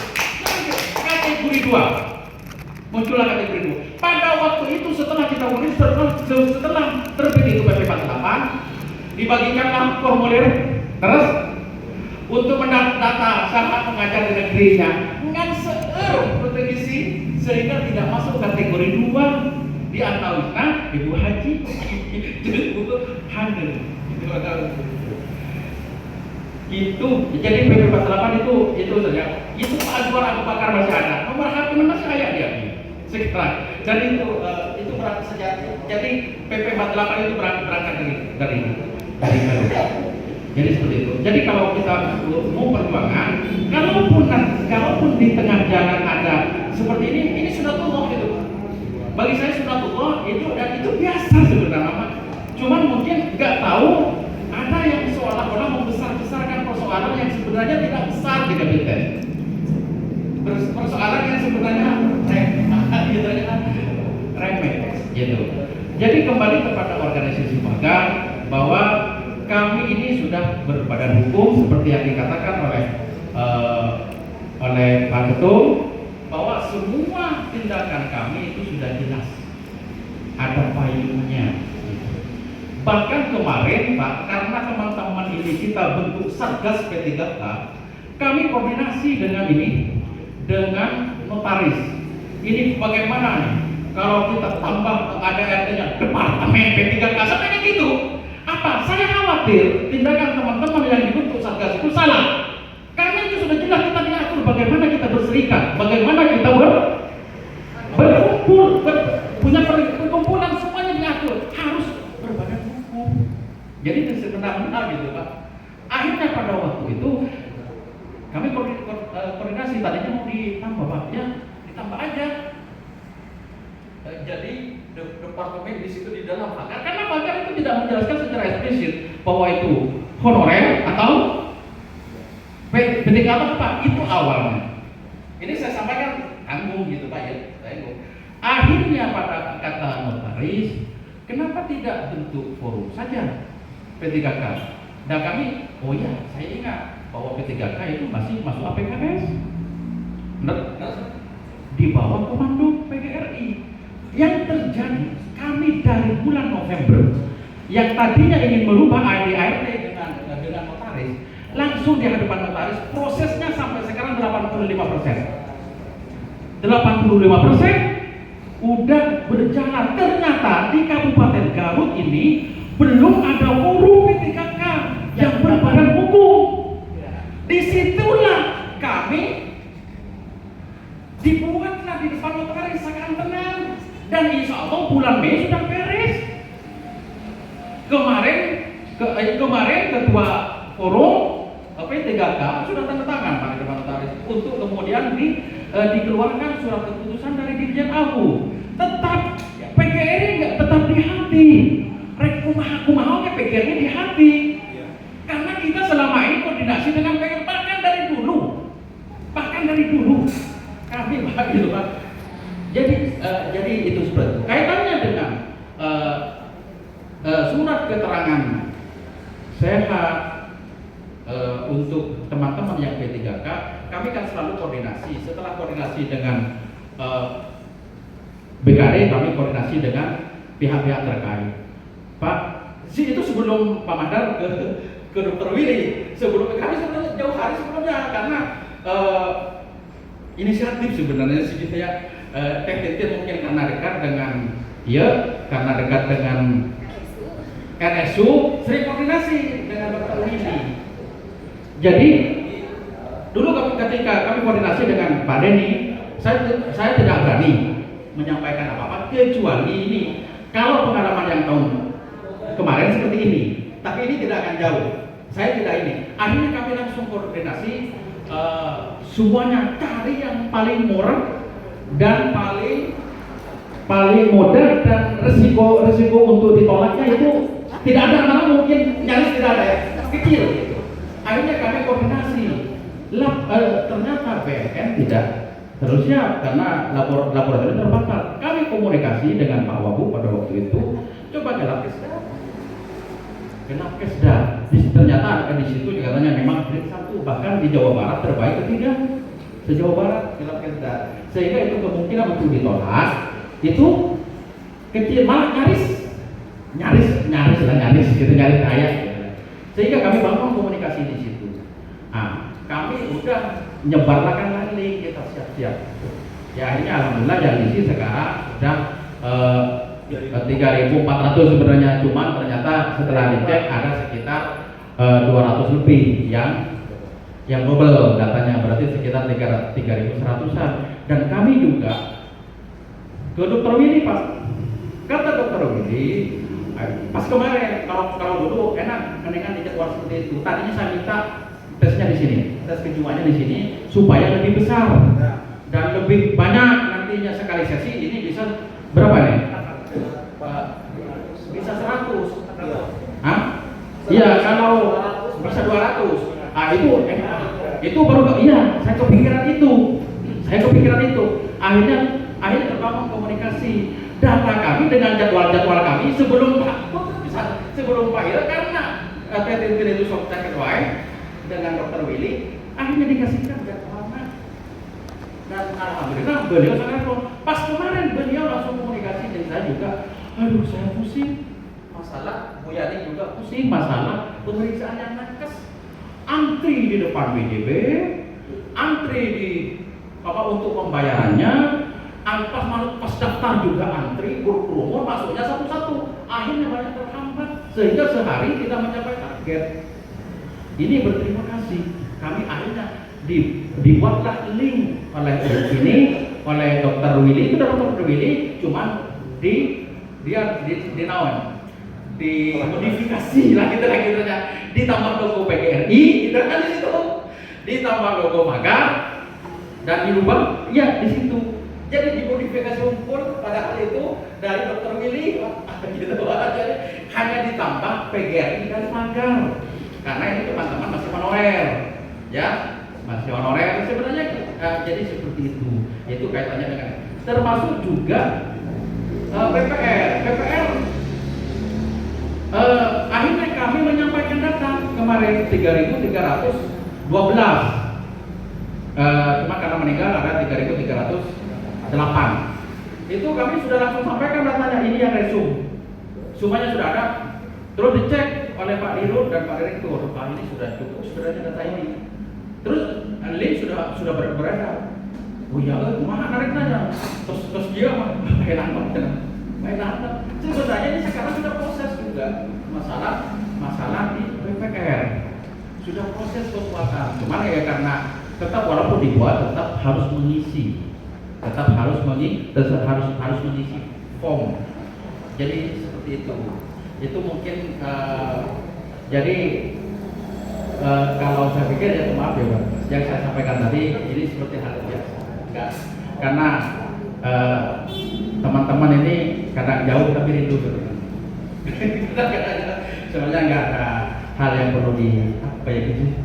kategori 2. Muncullah kategori 2. Pada waktu itu setelah kita unik setelah terbit itu PP 48 dibagikanlah formulir terus untuk mendata saat mengajar di negerinya dengan protegisi sehingga tidak masuk kategori 2 di antaranya ibu haji ibu hamil itu jadi PP 48 itu saja itu Pak Anwar Abu Bakar masih ada nomor HP masih ada dia sekitar jadi itu berangkat saja jadi PP 48 itu berangkat dari jadi seperti itu. Jadi kalau kita mau perjuangan, kalaupun di tengah jalan ada seperti ini sunatullah itu. Bagi saya sunatullah itu dan itu biasa sebenarnya. Cuman mungkin nggak tahu ada yang seolah-olah membesar-besarkan persoalan yang sebenarnya tidak besar di kabinet. Persoalan yang sebenarnya remeh, gitu. Jadi kembali kepada organisasi magang bahwa kami ini sudah berbadan hukum seperti yang dikatakan oleh Pak Ketum bahwa semua tindakan kami itu sudah jelas ada payungnya. Bahkan kemarin Pak, karena teman-teman ini kita bentuk Satgas P3K, kami koordinasi dengan notaris. Ini bagaimana nih? Kalau kita tambah ada RT-nya Departemen P3K sampai gitu. Apa? Saya khawatir tindakan teman-teman yang dibentuk Satgas itu salah. Karena itu sudah jelas kita diatur bagaimana kita berserikat, bagaimana kita berkumpul, punya perkumpulan semuanya diatur harus berbadan hukum. Jadi sebenarnya gitu Pak. Akhirnya pada waktu itu kami koordinasi tadinya mau ditambah Pak, ya ditambah aja. Jadi departemen di situ di dalam pagar karena pagar itu tidak menjelaskan secara eksplisit bahwa itu honorer atau P3K apa itu awalnya. Ini saya sampaikan tanggung gitu Pak ya, tanggung. Akhirnya pada kata notaris, kenapa tidak bentuk forum saja P3K? Dan kami, oh ya saya ingat bahwa P3K itu masih masuk APKS, di bawah komando PGRI. Yang terjadi kami dari bulan November yang tadinya ingin merubah ART dengan notaris langsung di hadapan notaris prosesnya sampai sekarang 85%. 85% udah berjalan. Ternyata di Kabupaten Garut ini belum ada forum P3K yang berbadan hukum. Disitulah kami dibuatlah di depan notaris akan tenang. Dan insya Allah bulan Mei sudah beres. Kemarin ketua forum P3K sudah tanda tangan Pak di depan notaris untuk kemudian dikeluarkan surat keputusan dari Dirjen Abu. Tetap PGRI nggak tetap di hati. Kumaha PGRI di hati. Karena kita selama ini koordinasi dengan PGRI bahkan dari dulu kami Pak gitu Pak. Jadi itu seperti itu. Kaitannya dengan surat keterangan sehat untuk teman-teman yang P3K, kami kan selalu koordinasi. Setelah koordinasi dengan BKD, kami koordinasi dengan pihak-pihak terkait. Pak, itu sebelum Pak Mandar ke Dr. Willy, kami sebenarnya jauh hari sebelumnya karena inisiatif sebenarnya sih gitu ya. TTT mungkin karena dekat dengan RSU sering koordinasi dengan Dr. Willy. Jadi dulu ketika kami koordinasi dengan Pak Denny saya tidak berani menyampaikan apa-apa kecuali ini. Kalau pengalaman yang tahun kemarin seperti ini, tapi ini tidak akan jauh. Saya tidak ini. Akhirnya kami langsung koordinasi, semuanya cari yang paling murah dan paling modal, dan resiko untuk ditolaknya itu tidak ada, malah mungkin nyaris tidak ada, ya, kecil. Akhirnya kami koordinasi. Ternyata BNN tidak terus siap karena laboratorium terbakar. Kami komunikasi dengan Pak Wagub pada waktu itu, coba gelap kesda. Ternyata di situ katanya memang grade 1, bahkan di Jawa Barat terbaik ketiga se-Jawa Barat gelap kesda. Sehingga itu kemungkinan untuk ditolak itu kecil, malah nyaris gitu, nyaris kaya. Sehingga kami bangun komunikasi di situ. Kami udah nyebarkan link, kita siap-siap. Ya akhirnya alhamdulillah yang isi sekarang sudah 3.400 sebenarnya, cuman ternyata setelah dicek ada sekitar 200 lebih yang global datanya, berarti sekitar 3.100-an. Dan kami juga ke Dr. Willy, Pak. Kata Dr. Willy, pas kemarin kalau dulu enak mendingan dijadwal seperti itu. Tadinya saya minta tesnya di sini, tes kejiwaannya di sini supaya lebih besar dan lebih banyak nantinya sekali sesi. Ini bisa berapa nih? Bisa 100. Hah? Iya, kalau bisa 200. Itu baru iya, saya kepikiran itu. Akhirnya terbangun komunikasi. Data kami dengan jadwal kami sebelum Pak Hira, karena PT itu software kedua dengan Dr. Willy, akhirnya dikasihkan jadwalnya. Dan alhamdulillah beliau sangat pas kemarin beliau langsung komunikasi dengan saya juga. Aduh, saya pusing masalah, Bu Yani juga pusing masalah pemeriksaan yang nakes. Antri di depan BJB, antri di untuk pembayarannya, pas daftar juga antri, berkerumun, masuknya satu-satu. Akhirnya banyak terhambat sehingga sehari tidak mencapai target. Ini berterima kasih, kami akhirnya dibuatlah link oleh Dr. Willy. Itu Dr. Willy cuman dimodifikasi lah gitu-gitu, ditambah logo PGRI gitu kan di situ, ditambah logo Magar dan dirubah ya di situ. Jadi dimodifikasi unggul pada hal itu dari Dr. Willy gitu, jadi hanya ditambah PGRI dan Magar. Karena ini teman-teman masih honorer, ya masih honorer sebenarnya, jadi seperti itu. Itu kaitannya dengan termasuk juga PPR. Akhirnya kami menyampaikan data kemarin 3.312. Cuma karena meninggal ada 3.308. Itu kami sudah langsung sampaikan datanya, ini yang resum. Semuanya sudah ada. Terus dicek oleh Pak Dirut dan Pak Direktur, Pak ini sudah cukup sebenarnya data ini. Terus link sudah beredar. Oh ya, kumaha nareknya? Terus dia main nantep. Sebenarnya ini sekarang sudah proses juga masalah di PPR. Sudah proses pembuatan. Cuman ya karena tetap walaupun dibuat tetap harus mengisi. Harus mengisi form. Jadi seperti itu. Itu mungkin jadi kalau saya pikir ya maaf ya Pak, yang saya sampaikan tadi ini seperti hal biasa. Enggak, karena teman-teman ini kadang jauh tapi rindu sebenarnya. Sebenarnya nggak ada hal yang perlu apa ya gitu.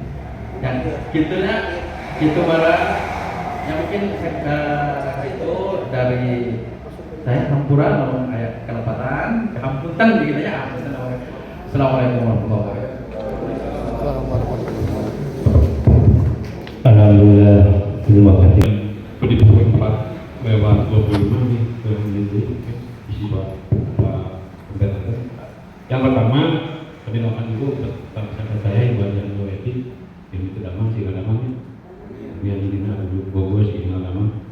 Yang gitunya gitu malah yang mungkin itu dari saya Hampura mau kayak kelepatan, kehamputan begitu ya. Assalamualaikum warahmatullahi wabarakatuh. Alhamdulillah, terima kasih. Dibutuhkan tempat lewat 25 nih ke isi Pak Pemberantasan. Yang pertama, pendidikan itu bersama saya Ibu Ajang Etik, ini kedamang si kadamangnya, biar dina Bogor si kadamang.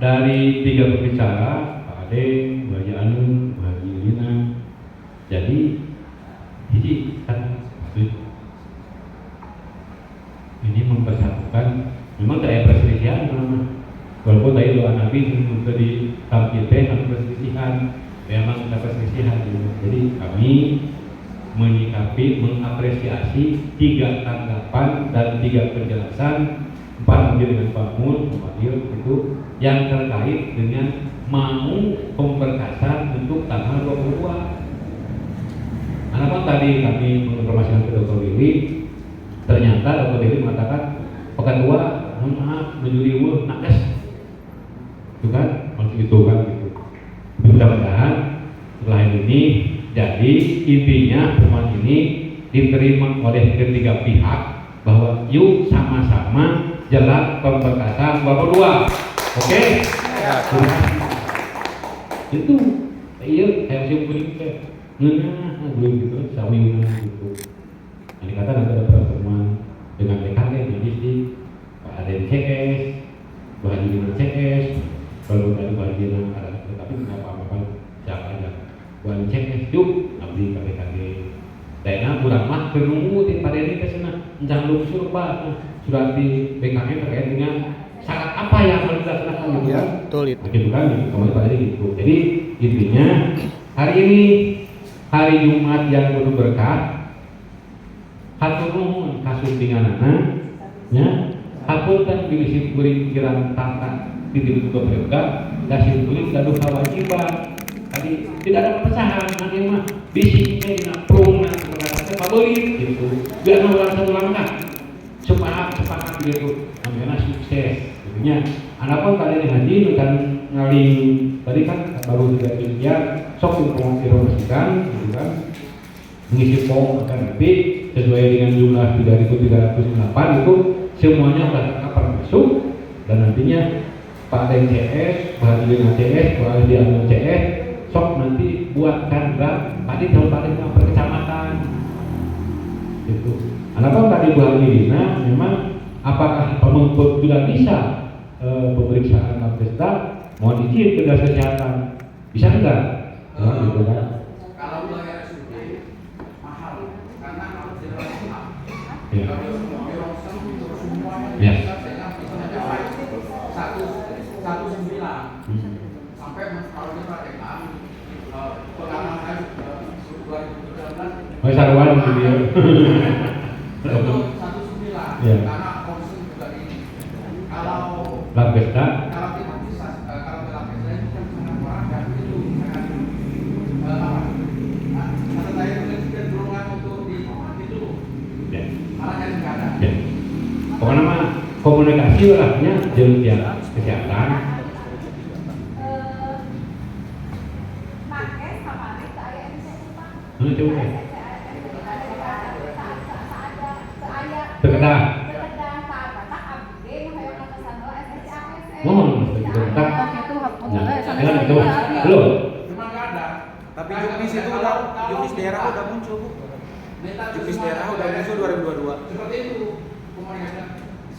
Dari 3 pembicara, Pak Ade, Bu Haji Anu, Bu Haji Lina. Jadi, ini mempersatukan, memang tidak ada perselisihan, walaupun perselisihan, memang ada perselisihan. Jadi kami menyikapi, mengapresiasi 3 tanggapan dan 3 penjelasan Pak Mungil dengan Pak Mul, Pak Mil itu yang terkait dengan mau pemberkasan untuk tanggal 22. Kenapa tadi kami menginformasikan ke Dr. Willy, ternyata Dr. Willy mengatakan pekan 2, mohon maaf, menjadi nakes, itu kan, maksud itu kan gitu. Mudah-mudahan setelah ini, jadi intinya pertemuan ini diterima oleh ketiga pihak bahwa yuk sama-sama jalan pemberkasan 22. Oke? Itu, iya, saya masih kuning teh. Belum gitu, sawiuna gitu. Nanti kata nanti ada pertemuan dengan DKG, logistik, Pak Aden CS, Bu Haji Dina CS, baru dari Bu Haji Dina ada, tapi nggak apa-apa, siapa aja. Bu Haji CS, yuk, abdi KPKG. Daerah kurang mah kenunggu di Pak Deni kesana, jangan lupa Pak, surat di BKG terkait dengan syarat apa yang harus dilaksanakan gitu kan? Betul itu. Begitu kan, kemarin Pak Deni gitu. Jadi intinya hari ini hari Jumat yang penuh berkah, hatur nuhun kasuntinganana, ya, hapunten bilih pikiran tangka titip juga berkah, dasir kulit gaduh kewajiban. Tadi tidak ada perpecahan, nanti mah bisiknya dina prung nanti berkata favorit gitu, biar orang satu langkah, sepakat gitu, namanya sukses. Jadinya, anapun tadi haji bukan ngaling tadi kan baru tidak sekian. Sok informasikan, gitu kan, mengisi form akan nanti sesuai dengan jumlah 3.308 itu semuanya sudah tercover masuk dan nantinya Pak Den CS, Pak Haji CS, Pak Haji Amil CS, sok nanti buatkan draft tadi tahun tadi per kecamatan, gitu. Anapun tadi Bu Haji Dina memang apakah pemengkut sudah bisa pemeriksaan lab tesda, mohon izin petugas kesehatan bisa enggak? Gitu kan? Kalau wilayah RSUD mahal karena harus dirawat mahal. Ya. Kalau semua semuanya Ya. bisa mencapai 1,9 sampai kalau diperhatikan pengalaman saya 2013 Oh, sarwan itu dia. itu 1,9 Ya. karena konsum juga ini. Kalau Lab tesda. kalau kita bisa kalau kita bisa itu kan sangat murah dan itu sangat kata saya presiden berulang untuk di itu Ya. malah yang nggak ada. Ya. Pokoknya mah komunikasi lahnya jeung pihak kesehatan. Coba. Terkedah. Mohon terkedah. Nah, itu belum. Memang nggak ada. Tapi juknis itu udah, juknis daerah udah muncul Bu. Juknis daerah udah muncul 2022. Seperti itu komunikasi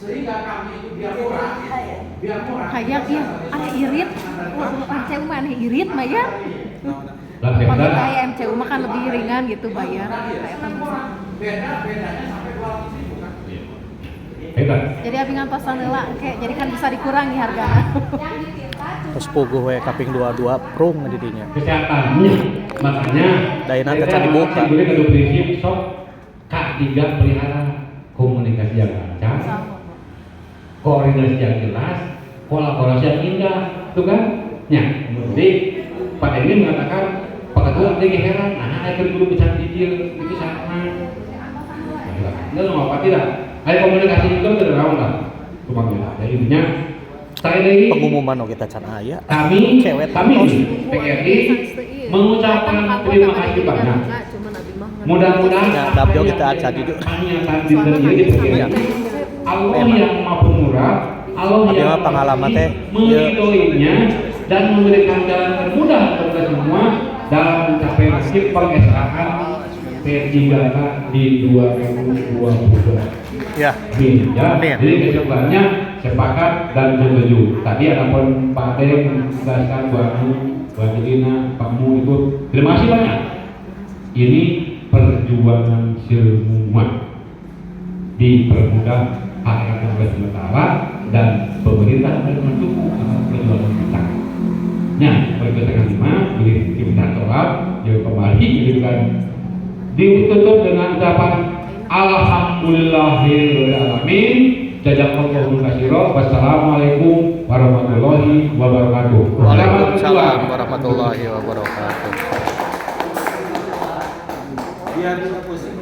sehingga kami itu biar murah. Kayak ya, aneh irit, MCU mah aneh irit mah ya. Lab Kalau tesda. kayak MCU mah kan lebih ringan gitu bayar. Bedanya sampai 200.000 kan. Hebat. Jadi abis ngantosan heula kayak jadi kan bisa dikurangi harganya. Terus puguh we kaping 22 prung di dinya. Kesehatannya makanya Dayana teh can dibuka. Boleh kado prinsip sok K3 pelihara komunikasi yang lancar, koordinasi yang jelas, kolaborasi yang indah, itu kan? Ya, jadi Pak Denny mengatakan Pak Ketua dia heran, nah ayo guru bisa cicil itu sama. Enggak mau apa tidak? Ayo komunikasi juga terlalu lah, cuma jadi intinya saya dari Pengumuman kita can aya. kami Kewet PGRI mengucapkan terima kasih banyak. Mudah-mudahan Ya, dabyo kita aja jujur. niatan sendiri PGRI. Allah yang maha pemurah, Allah Tapi yang mah pengalaman teh, meridhoinya dan memberikan jalan termudah kepada semua dalam mencapai nasib pengesahan P3K di 2022. Ya. Amin. Ya, Amin. jadi kesimpulannya sepakat dan setuju. Tadi adapun Pak Deng menjelaskan Pak Dina, Pak Mu itu terima kasih banyak. Ini perjuangan semua dipermudah hak sementara dan pemerintah akan mendukung perjuangan kita. Nya, bagi setengah 5, jadi kita sholat, jadi kembali, gitu kan. Ditutup dengan ucapan Alhamdulillahirrahmanirrahim. Jazakallahu khairan. Wassalamualaikum warahmatullahi wabarakatuh. Waalaikumsalam warahmatullahi wabarakatuh. Biar tidak pusing